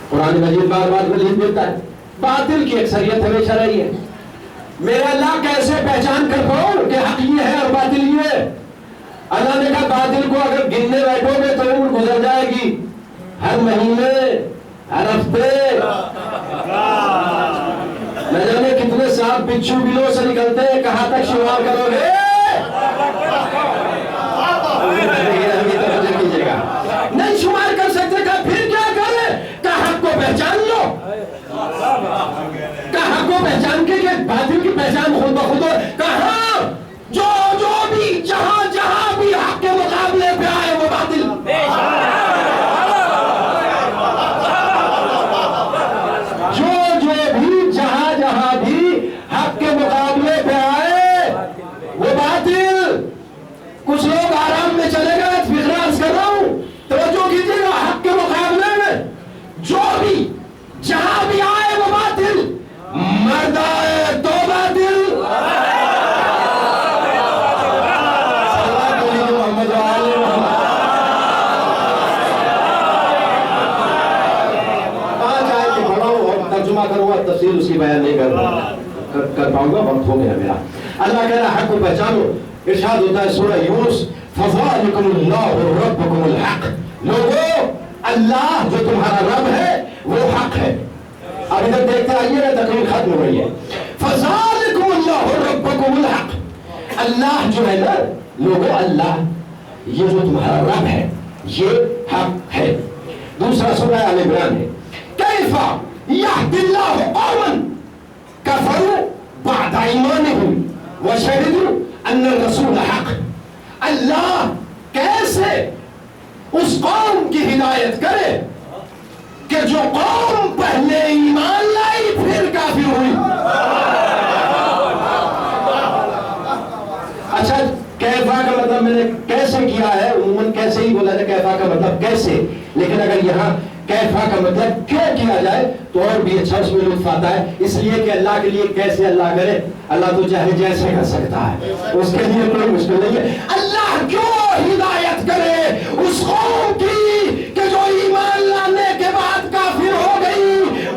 قرآن مجید بار بار مزید ملتا ہے، باطل کی اکثریت ہمیشہ رہی ہے۔ میرا اللہ کیسے پہچان کر پاؤں کہ حق یہ ہے اور باطل یہ ہے؟ اللہ نے کہا باطل کو اگر گننے بیٹھو گے تو عمر گزر جائے گی، ہر مہینے، ہر ہفتے، نہ جانے کتنے سال بچھو بلوں سے نکلتے ہیں، کہاں تک شمار کرو گے؟ نہیں شمار کر سکتے، کہا پھر کیا کرے؟ کہا حق کو پہچان لو، کہا حق کو پہچان کے کہ باطل کی پہچان خود بخود ہو۔ کہا جو بھی جہاں جہاں بھی حق کے مقابلے پہ آئے وہ باطل، جو بھی جہاں جہاں بھی حق کے مقابلے پہ آئے وہ باطل۔ کچھ لوگ آرام میں چلے گئے، فکر عرض کر رہا ہوں، توجہ کیجیے گا، حق کے مقابلے میں جو بھی جہاں بھی آئے وہ باطل، مرد آئے تو باطل۔ صلوات علی محمد و آل محمد۔ 5 آیتیں پڑھاؤں اور ترجمہ کروں گا، تفصیل اس کی بیان نہیں کر پاؤں گا، وقت ہو گیا میرا۔ اللہ کہہ رہا ہے حق کو پہچانو، ارشاد ہوتا ہے سورہ یونس، فَذَلِكُمُ اللَّهُ رَبُّكُمُ الْحَقُّ، لوگو اللہ جو تمہارا رب ہے وہ حق ہے۔ اب ادھر دیکھتے آئیے نا، تقریر ختم ہو رہی ہے۔ فَذَلِكُمُ اللَّهُ رَبُّكُمُ الْحَقُّ، اللہ جو ہے نا لوگو، اللہ یہ جو تمہارا رب ہے یہ حق ہے۔ دوسرا سورہ آل عمران ہے، كَيْفَ يَهْدِ اللَّهُ قَوْمًا كَفَرُوا بَعْدَ إِيمَانِهِمْ وَشَهِدُوا أَنَّ الرَّسُولَ حَقٌّ، اللہ کیسے اس قوم کی ہدایت کرے کہ جو قوم پہلے ایمان لائی پھر کافر ہوئی۔ اچھا، کیفا کا مطلب میں نے کیسے کیا ہے، عموماً کیسے ہی بولا جائے، کیفا کا مطلب کیسے، لیکن اگر یہاں کیفا کا مطلب کیوں کیا جائے تو اور بھی اچھا اس میں لطف آتا ہے، اس لیے کہ اللہ کے لیے کیسے اللہ کرے، اللہ تو چاہے جیسے کر سکتا ہے، اس کے لیے کوئی مشکل نہیں ہے۔ اللہ کیوں ہدایت کرے اس قوم کی کہ جو ایمان لانے کے بعد کافر ہو گئی،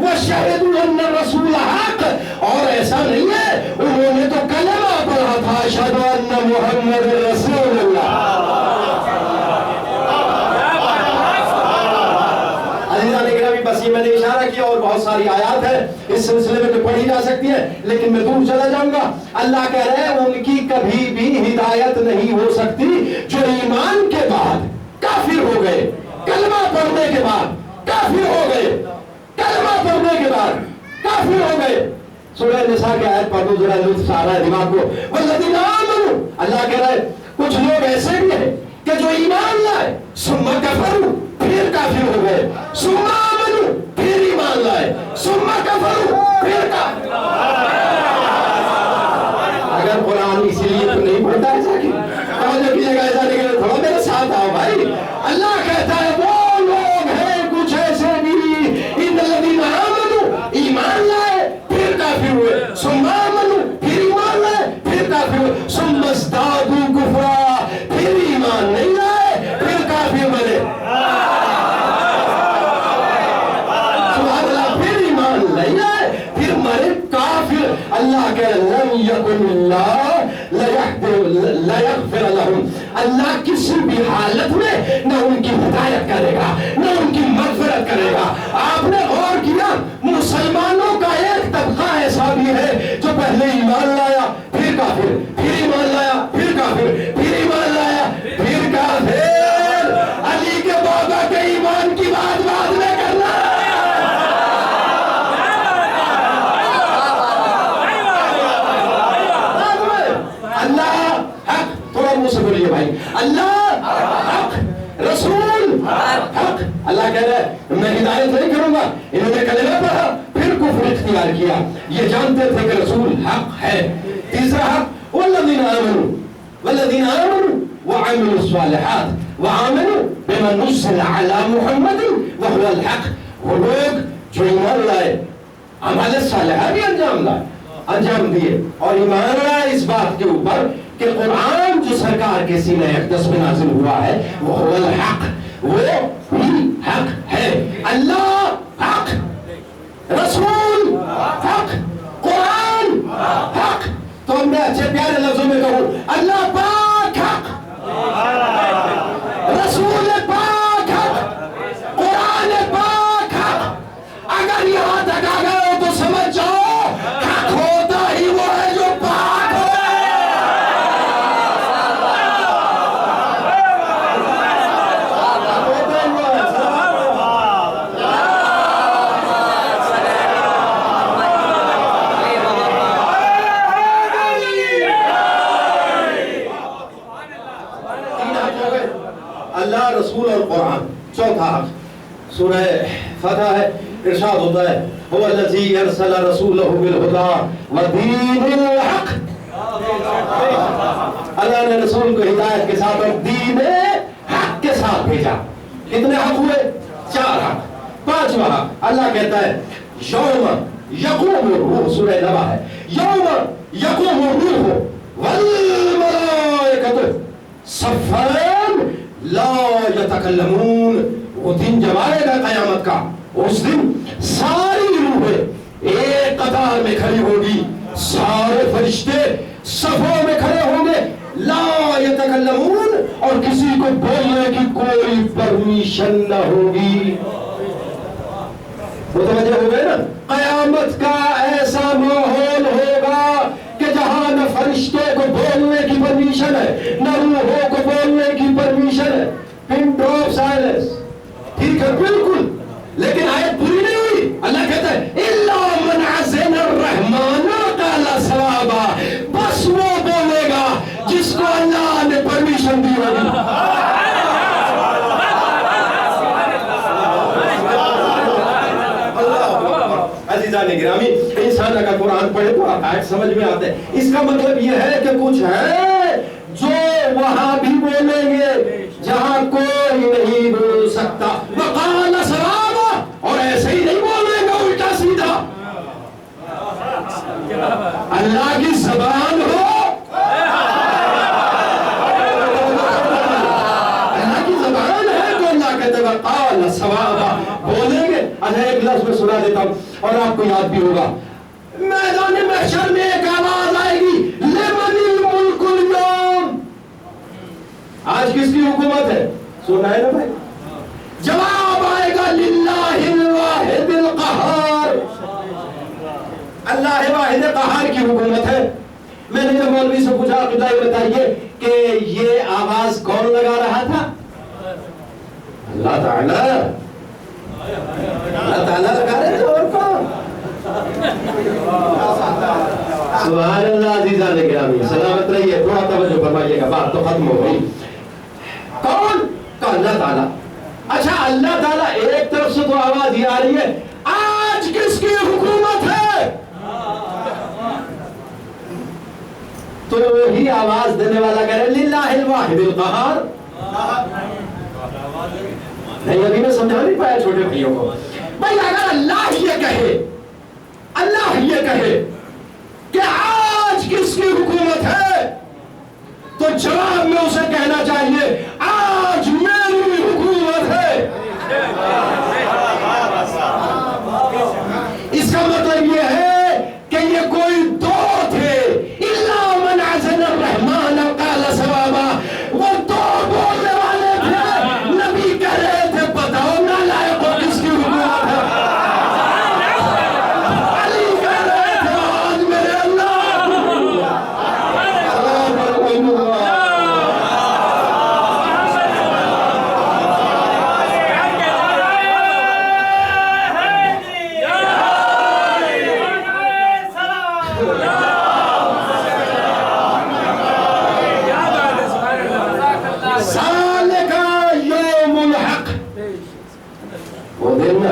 وَشَهِدُوا أَنَّ الرَّسُولَ حَقٌّ، اور ایسا نہیں ہے انہوں نے تو کلمہ پڑھا تھا، أَشْهَدُ أَنَّ مُحَمَّدًا رَسُولُ اللَّهِ۔ بس یہ میں نے اشارہ کیا اور بہت ساری آیات ہے، اس سلسلے میں تو پڑھی جا سکتی ہے لیکن میں دور چلا جاؤں گا. اللہ کہہ رہے ہیں ان کی کبھی بھی ہدایت نہیں ہو سکتی جو ایمان کے بعد کافر ہو گئے, کلمہ پڑھنے کے بعد کافر ہو گئے, کلمہ پڑھنے کے بعد کافر ہو گئے. سورہ نساء کی آیت پڑھو ذرا, لطف آ رہا ہے دماغ کو. والذین آمنوا, اللہ کہہ رہا ہے کچھ لوگ ایسے بھی ہیں کہ جو ایمان لائے ثم کفروا, پھر کافر ہو گئے, ثم آمنوا, پھر ایمان لائے, ثم کفروا, پھر کافر. اگر قرآن اسی لیے تو نہیں پڑھتا ایسا کی توجہ کیجیے گا, ایسا نہیں کہ تھوڑا میرے ساتھ آؤ بھائی. اللہ کہتا ہے وہ لوگ ہیں کچھ ایسے بھی ان الذین آمنوا, ایمان لائے پھر کافر ہوئے, ثم آمنوا, پھر ایمان لائے پھر کافر ہوئے, ثم ازدادوا کفرا, پھر ایمان نہیں لائے پھر کافر بنے. سبحان اللہ, پھر ایمان نہیں لائے پھر مرے کافر. اللہ کہ لم یکن اللہ لیغفر لہم, اللہ کسی بھی حالت میں نہ ان کی ہدایت کرے گا نہ ان کی مغفرت کرے گا. آپ نے غور کیا مسلمانوں کا ایک طبقہ ایسا بھی ہے جو پہلے ایمان لایا پھر کافر, پھر ایمان لایا پھر کافر, پھر ایمان لایا پھر کافر. علی کے بابا کے ایمان کی بات بعد میں کرنا. اللہ حق, تھوڑا منہ سے بولیے بھائی, اللہ حق, رسول حق. اللہ کہہ رہا ہے میں ہدایت نہیں کروں گا. انہوں نے کلمہ پڑھا پھر کفر اختیار کیا, یہ جانتے تھے کہ رسول حق ہے. تیسرا حق والذین آمنوا, والذین آمنوا وعملوا الصالحات وآمنوا بما نزل على محمد وهو الحق. وہ لوگ جو ایمان لائے, عمل صالحہ بھی انجام دیے اور ایمان لائے اس بات کے اوپر کہ قرآن جو سرکار کے سینہ اقدس میں نازل ہوا ہے وہ هو الحق, وہ ہی حق ہے. اللہ حق, رسول حق, قرآن حق. تو ہم نے اچھے پیارے لفظوں میں کہوں اللہ پاک حق, رسول پاک حق, قرآن پاک حق. اگر یہاں تک آ گئے ہو تو سمجھ جاؤ حق ہوتا ہی وہ ہے جو پاک ہو. اللہ, رسول اور قرآن. چوتھا حق سورہ فتح ہے, ارشاد ہوتا ہے هو الذی ارسل رسولہ بالہدی ودین الحق. اللہ نے رسول کو ہدایت کے ساتھ اور دین حق کے ساتھ بھیجا. کتنے حق ہوئے؟ 4 حق. 5واں حق اللہ کہتا ہے یوم یقوم الروح, سورہ نبا ہے, یوم یقوم الروح والملائکۃ صفا لا یتکلمون. وہ دن جب آئے گا قیامت کا, اس دن ساری روحیں ایک قطار میں کھڑی ہوگی, سارے فرشتے صفوں میں کھڑے ہوں گے, لا یتکلمون, اور کسی کو بولنے کی کوئی پرمیشن نہ ہوگی. متوجہ ہو گئے نا؟ قیامت کا ایسا ماحول ہوگا کہ جہاں نہ فرشتے کو بولنے کی پرمیشن ہے نہ روحوں کو بولنے کی پرمیشن ہے. Pin drop silence. ٹھیک ہے بالکل, لیکن آیت پوری نہیں ہوئی. اللہ کہتا ہے الا من عزن الرحمن قال صوابا, بس وہ بولے گا جس کو اللہ نے پرمیشن دی ہوگی. عزیزان گرامی, انسان اگر قرآن پڑھے تو آیت سمجھ میں آتے ہیں. اس کا مطلب یہ ہے کہ کچھ ہے جو وہاں بھی بولیں گے جہاں کوئی نہیں بول سکتا. وقال صوابا, اور ایسے ہی نہیں بولیں گے الٹا سیدھا. اللہ کی زبان ہو, اللہ کی زبان ہے تو اللہ کہتے ہیں وقال صوابا, بولیں گے. اچھا ایک لفظ میں سنا دیتا ہوں اور آپ کو یاد بھی ہوگا. میدان محشر میں ایک آواز آئے گی لمن الملک اليوم. آج کس کی حکومت ہے؟ سنا ہے نا بھائی؟ جواب آئے گا للہ الواحد القہار. واحد قہار کی حکومت ہے. میں نے جب مولوی سے پوچھا کہ بتائیے کہ یہ آواز کون لگا رہا تھا؟ اللہ تعالیٰ لگا رہے تھے. اور کون؟ سبحان اللہ. عزیزان گرامی سلامت رہیے, تھوڑا توجہ فرمائیے گا, بات تو ختم ہو گئی. کون؟ کہ اللہ تعالیٰ. اچھا اللہ تعالیٰ ایک طرف سے تو آواز یہ آ رہی ہے, آج کس کی حکومت ہے؟ تو وہی آواز دینے والا کہہ رہے للہ الواحد القہار. نہیں ابھی میں سمجھا نہیں پایا چھوٹے بھائیوں کو. بھائی اگر اللہ یہ کہے کہ آج کس کی حکومت ہے, تو جواب میں اسے کہنا چاہیے آج میری حکومت ہے. اس کا مطلب یہ ہے کہ یہ کوئی دو تھے, الا من عزن الرحمن قال ثوابا. وہ دو بولنے والے تھے, نبی کہہ رہے تھے بتاؤ نالائق کو کس کی حکومت ہے. علی کہہ رہے تھے آج میرے اللہ. سلام علیکم.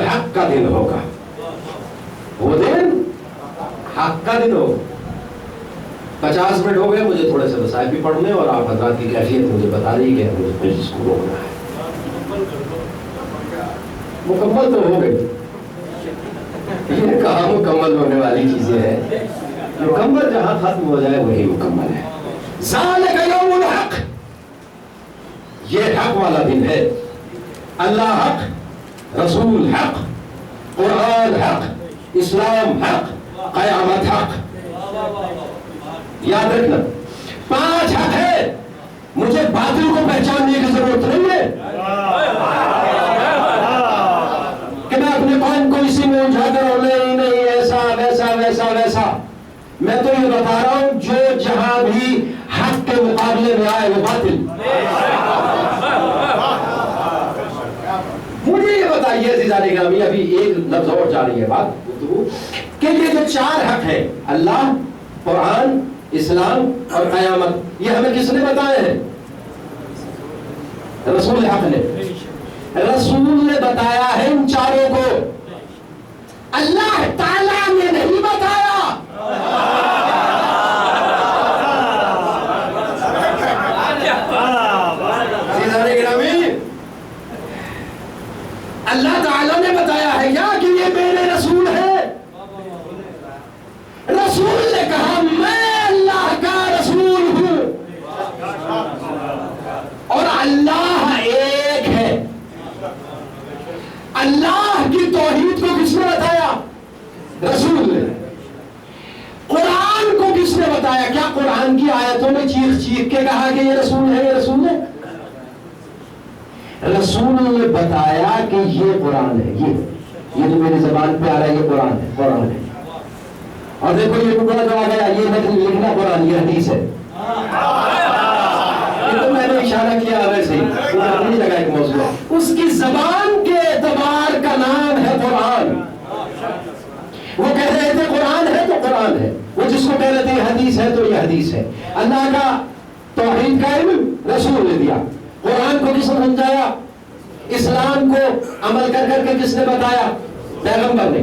حق کا دن ہوگا, وہ دن حق کا دن ہوگا. 50 منٹ ہو گئے, مجھے تھوڑے سے مسائل بھی پڑھنے اور آپ حضرات کی کیفیت مجھے بتا رہی ہے کہ مجھے اس کو روکنا ہے. مکمل تو ہو گئی, یہ کہاں مکمل ہونے والی چیزیں ہیں. مکمل جہاں ختم ہو جائے وہی مکمل ہے. ذالک یوم الحق, یہ حق والا دن ہے. اللہ حق, رسول حق, قرآن حق, اسلام حق, قیامت حق. یاد رکھنا 5 حق ہے. مجھے باطل کو پہچاننے کی ضرورت نہیں ہے کہ میں اپنے قوم کو اسی میں الجھا کر اور نہیں ایسا ویسا ویسا ویسا. میں تو یہ بتا رہا ہوں جو جہاں بھی حق کے مقابلے میں آئے وہ باطل. مجھے یہ بتائیے عزیزان گرامی, ابھی ایک لفظ اور جا رہی ہے بات کہ یہ جو 4 حق ہیں, اللہ, قرآن, اسلام اور قیامت, یہ ہمیں کس نے بتائے ہیں؟ رسول حق نے. رسول نے بتایا ہے ان 4 کو, اللہ تعالیٰ نے نہیں بتایا. عزیزان گرامی اللہ تعالیٰ نے بتایا ہے یا کہ یہ میرے رسول ہے. رسول نے کہا میں اللہ کا رسول ہوں, اور اللہ ایک ہے. اللہ کی توحید کو کس نے بتایا؟ رسول نے. قرآن کو کس نے بتایا؟ کیا قرآن کی آیتوں میں چیخ چیخ کے کہا کہ یہ رسول ہے, یہ رسول ہے؟ رسول نے بتایا کہ یہ قرآن ہے, یہ جو میری زبان پہ آ رہا ہے یہ قرآن ہے, قرآن ہے. اور دیکھو یہ ٹکڑا جو آ گیا یہ لکھنا قرآن, یہ حدیث ہے. یہ تو میں نے اشارہ کیا ویسے ہی, اپنی جگہ ایک موضوع ہے. اس کی زبان کے اعتبار کا نام ہے قرآن. وہ کہہ رہے تھے قرآن ہے تو قرآن ہے, وہ جس کو کہہ رہے تھے حدیث ہے تو یہ حدیث ہے. اللہ کا توحید کا علم رسول نے دیا. قرآن کو کس نے سمجھایا؟ اسلام کو عمل کر کر کے کس نے بتایا؟ پیغمبر نے.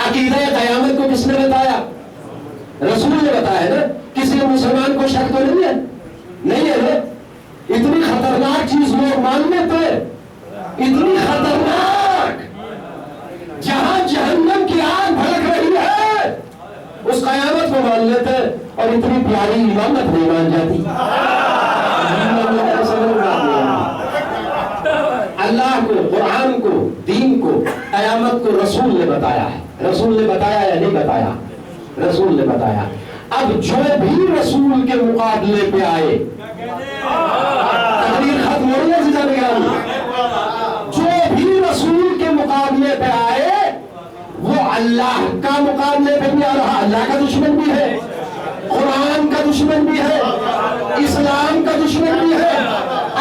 عقیدہ قیامت کو کس نے بتایا؟ رسول نے بتایا ہے نا. کسی مسلمان کو شک تو نہیں ہے, نہیں ہے نا. اتنی خطرناک چیز لوگ مان لیتے ہیں, اتنی خطرناک, جہاں جہنم کی آگ بھڑک رہی ہے اس قیامت کو مان لیتے ہیں, اور اتنی پیاری امامت نہیں مان جاتی. اللہ کو, قرآن کو, دین کو, قیامت کو رسول نے بتایا ہے. رسول نے بتایا یا نہیں بتایا؟ رسول نے بتایا. اب جو بھی رسول کے مقابلے پہ آئے, تقریر ختم ہو رہی ہے عزیزان گرامی, جو بھی رسول کے مقابلے پہ آئے وہ اللہ کا مقابلے پہ بھی آ رہا، اللہ کا دشمن بھی ہے، قرآن کا دشمن بھی ہے، اسلام کا دشمن بھی ہے،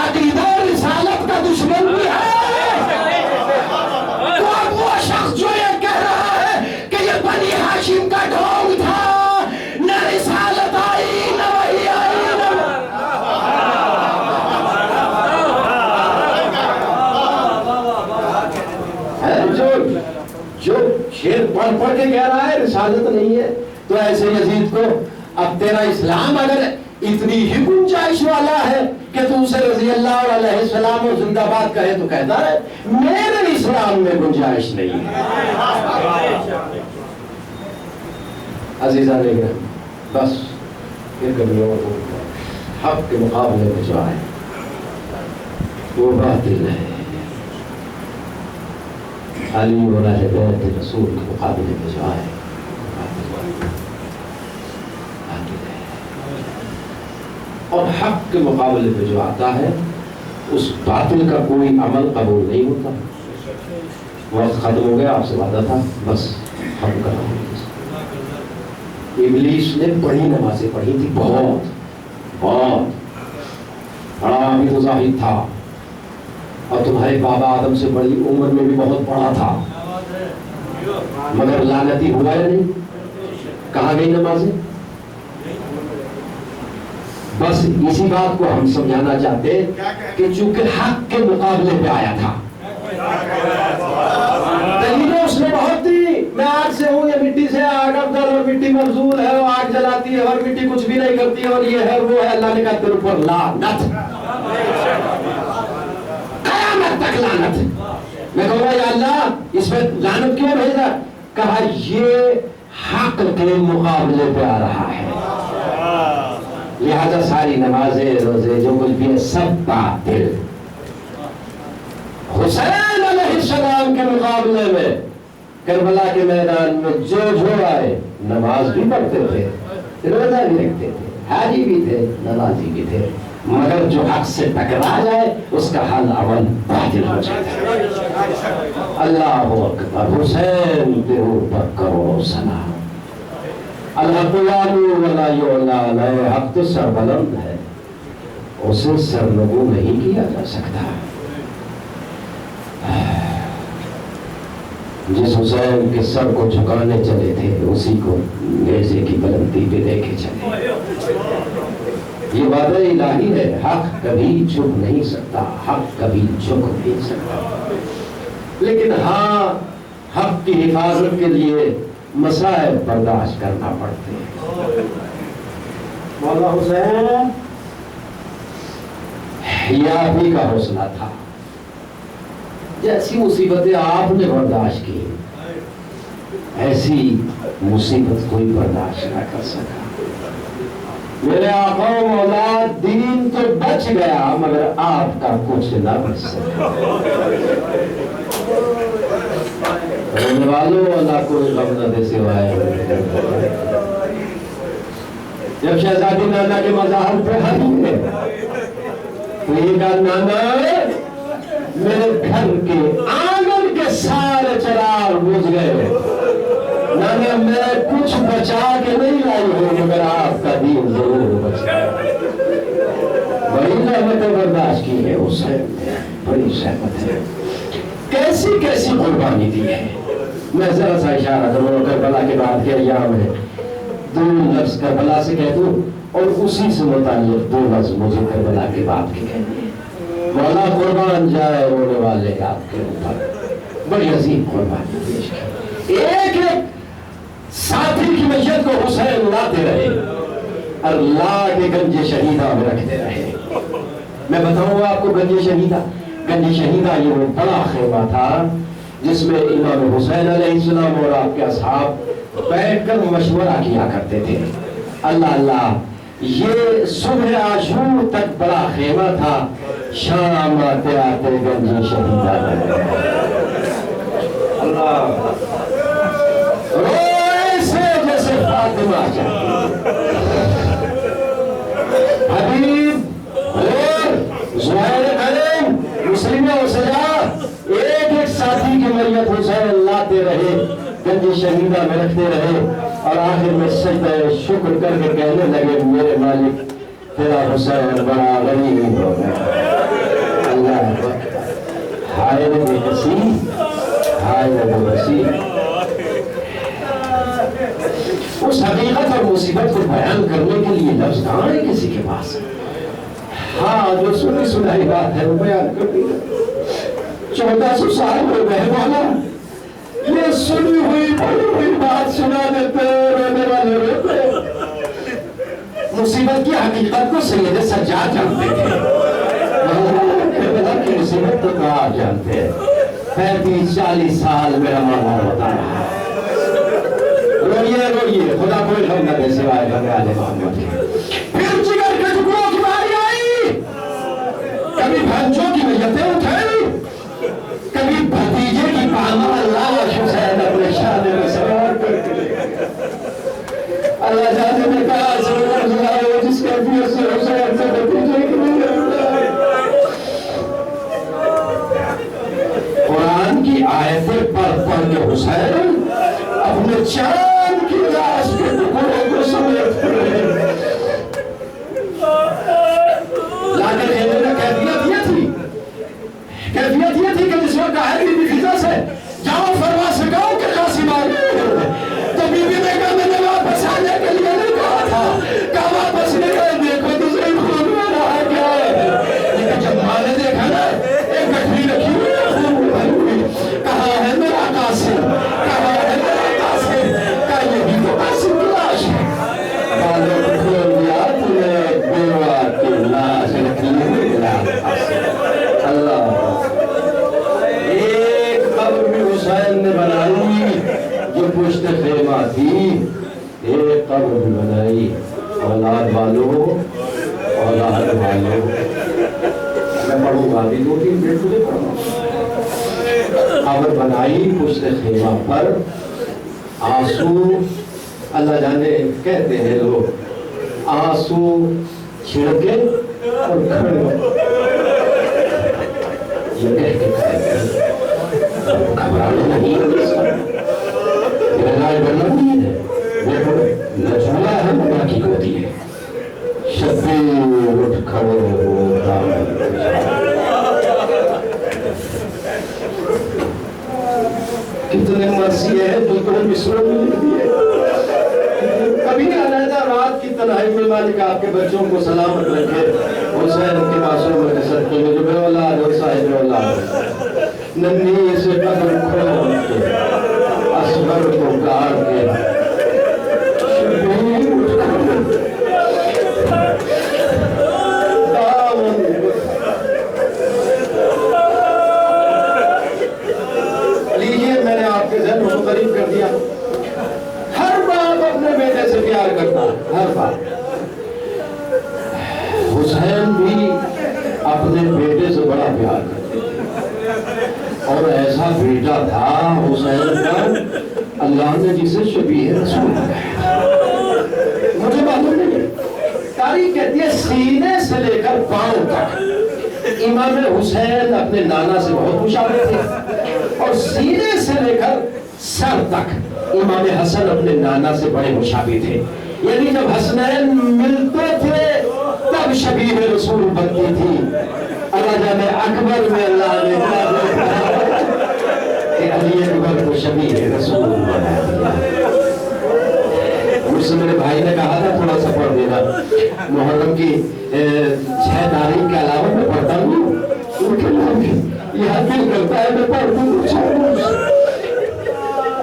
عقیدہ رسالت کا دشمن بھی ہے۔ تو اب وہ شخص جو یہ کہہ رہا ہے کہ یہ بنی ہاشم کا ڈھونگ تھا، نہ رسالت آئی نہ وحی آئی جو شیر پڑھ پڑھ کے کہہ رہا ہے رسالت نہیں ہے، تو ایسے یزید کو اب تیرا اسلام اگر اتنی ہی گنجائش والا ہے کہ تو اسے رضی اللہ علیہ السلام اور زندہ باد کہے تو کہتا ہے میرے اسلام میں گنجائش نہیں ہے۔ عزیزہ نے کہا بس پھر کبھی اور حق کے مقابلے میں جو آئے وہ باطل ہے، علی اور اہل بیت رسول کے مقابلے میں جو آئے اور حق کے مقابلے میں جو آتا ہے اس باطل کا کوئی عمل قبول نہیں ہوتا۔ وقت ختم ہو گیا، آپ سے وعدہ تھا بس ہم کر رہے ہیں۔ ابلیس نے بڑی نمازیں پڑھی تھی، بہت بڑا بھی تو زاہد تھا، اور تمہارے بابا آدم سے بڑی عمر میں بھی بہت بڑا تھا، مگر لعنتی ہوا یا نہیں؟ کہاں گئی نمازیں؟ بس اسی بات کو ہم سمجھانا چاہتے کہ چونکہ حق کے مقابلے پہ آیا تھا، دلیلیں اس نے بہت دی، میں آگ سے ہوں یا مٹی سے، آگ افضل اور مٹی مفضول ہے، اور آگ جلاتی ہے اور مٹی کچھ بھی نہیں کرتی، اور یہ ہے وہ ہے۔ اللہ نے کہا تیرے اوپر لعنت، قیامت تک لعنت۔ میں کہوں گا یا اللہ اس پہ لعنت کیوں بھیجا؟ کہا یہ حق کے مقابلے پہ آ رہا ہے، لہذا ساری نمازیں روزے جو کچھ بھی ہے سب باطل۔ حسین علیہ السلام کے مقابلے میں کربلا کے میدان میں جو آئے نماز بھی پڑھتے تھے، روزہ بھی رکھتے تھے، حاجی بھی تھے، نمازی بھی تھے، مگر جو حق سے ٹکرا جائے اس کا حل عمل باطل ہو جاتا ہے۔ اللہ اکبر، حسین پہ اوپر کرو سلام۔ الحق یعلو ولا یعلی علیہ، حق تو سربلند ہے، اسے سرنگو نہیں کیا جا سکتا۔ جس حسین کے سر کو جھکانے چلے تھے اسی کو نیزے کی بلندی پہ لے کے چلے۔ یہ وعدہ الہی ہے، حق کبھی جھک نہیں سکتا، حق کبھی جھک نہیں سکتا، لیکن ہاں حق کی حفاظت کے لیے مسائل برداشت کرنا پڑتے ہیں۔ مولا حسین یہ آپ ہی کا حوصلہ تھا، جیسی مصیبتیں آپ نے برداشت کی ایسی مصیبت کوئی برداشت نہ کر سکا۔ میرے آقا و مولا دین تو بچ گیا مگر آپ کا کچھ نہ بچ سکا۔ رونے والوں اللہ کوئی غم نہ دے سوائے۔ جب شہزادی نانا کے مظاہر پہ آئی ہے تو یہ کہا نانا میرے گھر کے آنگن کے سارے چراغ بجھ گئے، نانا میں کچھ بچا کے نہیں لائی ہوں مگر آپ کا دین ضرور بچ گیا۔ بڑی نعمتیں برداشت کی ہے حسین نے، بڑی شہمت ہے، کیسی کیسی قربانی دی ہے۔ میں ذرا سا اشارہ کروں، کربلا کے بعد کے ایام ہے، دو لفظ کربلا سے کہہ دوں اور اسی سے متعلق دو لفظ مجھے کربلا کے بعد کے کہنے ہیں۔ مولا قربان جائے رونے والے آپ کے اوپر، بڑی عظیم قربانی پیش کی۔ ایک ایک ساتھی کی میت کو حسین لاتے رہے اور لا کے گنج شہیدہ میں رکھتے رہے۔ میں بتاؤں آپ کو گنج شہیدہ یہ وہ بڑا خیمہ تھا جس میں امام حسین علیہ السلام اور آپ کے اصحاب بیٹھ کر مشورہ کیا کرتے تھے۔ اللہ اللہ، یہ صبح عاشور تک بڑا خیمہ تھا، شام آتے آتے گنج شہیدہ اللہ روئے سے جیسے فاطمہ حبیب اور زہیر علم مسلمہ و سجا ایک ایک ساتھی کی میت حسین لاتے رہے گنج شہیدہ میں رکھتے رہے اور آخر میں سجدہ شکر کر کے کہنے لگے میرے مالک تیرا حسین بڑا غریب ہو گیا۔ اللہ ہائے بے کسی، ہائے بے کسی۔ اس حقیقت اور مصیبت کو بیان کرنے کے لیے لفظ کہاں ہے کسی کے پاس؟ ہاں جو سنی سنائی بات ہے وہ بیان کر دی۔ 1400 سال ہو گئے مولا، یہ سنی ہوئی بڑی ہوئی بات سنا دیتے رونے والے روتے۔ مصیبت کی حقیقت کو سید سجاد جانتے تھے، کربلا کی مصیبت کو کہاں جانتے ہیں؟ 35-40 سال میرا مولا ہوتا رہا۔ روئیے روئیے، خدا کوئی غم نہ دے سوائے غم آل محمد کے۔ پھر جگر کے ٹکڑوں کی باری آئی، کبھی بھانجوں کی میتیں اٹھائی، کبھی بھتیجے کی پامال لاش حسین اپنے شان میں سوار کر کے۔ اللہ جانے میں کہا سرور جلائے جس کیفیت سے حسین سے بھتیجے کی قرآن کی آیتیں پڑھ پڑھ کے حسین اپنے چاند کی لاش کے ٹکڑوں کو سمیٹ رہے۔ لاکر کہنے میں کیفیت یہ تھی، کیفیت یہ تھی کہ جس وقت کہا بی بی فضا سے جاؤ فرما سکاؤ کہ قاسم آئے، تو بی بی نے کہا میں نے واپس آنے کے لیے نہیں کہا تھا، کہا واپس نہیں گئے، دیکھو تو صحیح خون میں رہا کیا ہے۔ لیکن جب ماں نے دیکھا نا ایک گٹھری رکھی ہوئی ہے خون میں بھری ہوئی، کہا ہے میرا قاسم، کہا ہے میرا قاسم، کہا یہ بھی تو قاسم کی لاش ہے۔ بالوں کو کھول دیا تو نے بیوہ کی لاش رکھی ہوئی ملا قاسم۔ اللہ قبر بھی حسین نے بنائی جو پشت خیمہ تھی، ایک قبر بھی بنائی اولاد والو، اولاد والو۔ میں پڑھوں گا بھی 2-3 منٹ تجھے پڑھوں۔ قبر بنائی پشت خیمہ پر، آنسو اللہ جانے کہتے ہیں لوگ آنسو چھڑکے اور کھڑے یہ کہہ کے کھڑے گھبرانا نہیں ہے، علاج کرنا نہیں ہے، دیکھو لچولا ہے منا کی گودی ہے، شبیر اٹھ کھڑے ہو دامن۔ کتنے مرضی ہے جو تمہیں مصروں میں لکھتی ہے۔ کبھی علیحدہ رات کی تنہائی میں مالک آپ کے بچوں کو سلامت رکھے، حسین کے معصوم کے صدقے میں جو بے اولاد اور صاحب اولاد ننھی سے قدم کھول کے اصغر کو گاڑ کے شبیر اٹھ کھڑے دامن۔ لیجئے میں نے آپ کے ذہن کو قریب کر دیا، ہر باپ اپنے بیٹے سے پیار کرتا ہے، ہر باپ۔ حسین بھی اپنے بیٹے سے بڑا پیار کرتے اور ایسا بیٹا تھا حسین کا اللہ نے جسے شبیہ رسول بنایا۔ مجھے معلوم نہیں، تاریخ کہتی ہے سینے سے لے کر پاؤں تک امام حسین اپنے نانا سے بہت مشابہ تھے، اور سینے سے لے کر سر تک امام حسن اپنے نانا سے بڑے مشابہ تھے۔ یعنی جب حسنین ملتے تھے تب شبیہ رسول بنتی تھی۔ اللہ جانے اکبر میں اللہ نے کہا کہ علی اکبر کو شبیہ رسول بنا دیا۔ مجھ سے میرے بھائی نے کہا تھا تھوڑا سا پڑھ دینا، محرم کی 6 تاریخ کے علاوہ میں پڑھتا ہوں، ان کے لوگ یہاں دل کرتا ہے میں پڑھ دوں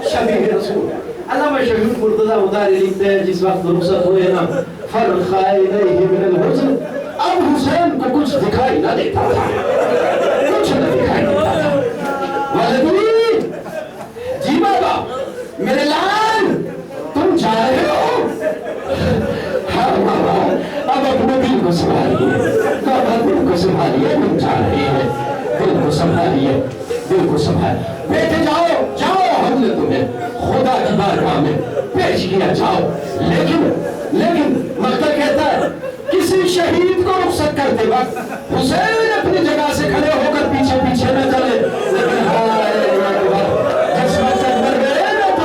شبیہ رسول۔ علامہ شہید مرتضیٰ مداری لکھتے ہیں جس وقت رخصت ہوئے نا فرخا الیہ من الحزن، اب حسین کو کچھ دکھائی نہ دیتا تھا، کچھ نہ دکھائی دیتا تھا۔ والدی جی بابا میرے لال تم جا رہے ہو؟ ہاں بابا اب اپنے دل کو سنبھالیے، بابا دل کو سنبھالیے، تم جا رہے ہیں، دل کو سنبھالیے، دل کو سنبھالیے۔ بیٹے جاؤ جاؤ، ہم نے تمہیں خدا کی بارگاہ میں پیش کیا، جاؤ۔ لیکن مقتل کہتا ہے کسی شہید کو رخصت کرتے وقت حسین اپنی جگہ سے کھڑے ہو کر پیچھے نہ چلے، لیکن جس وقت مر گئے نا تو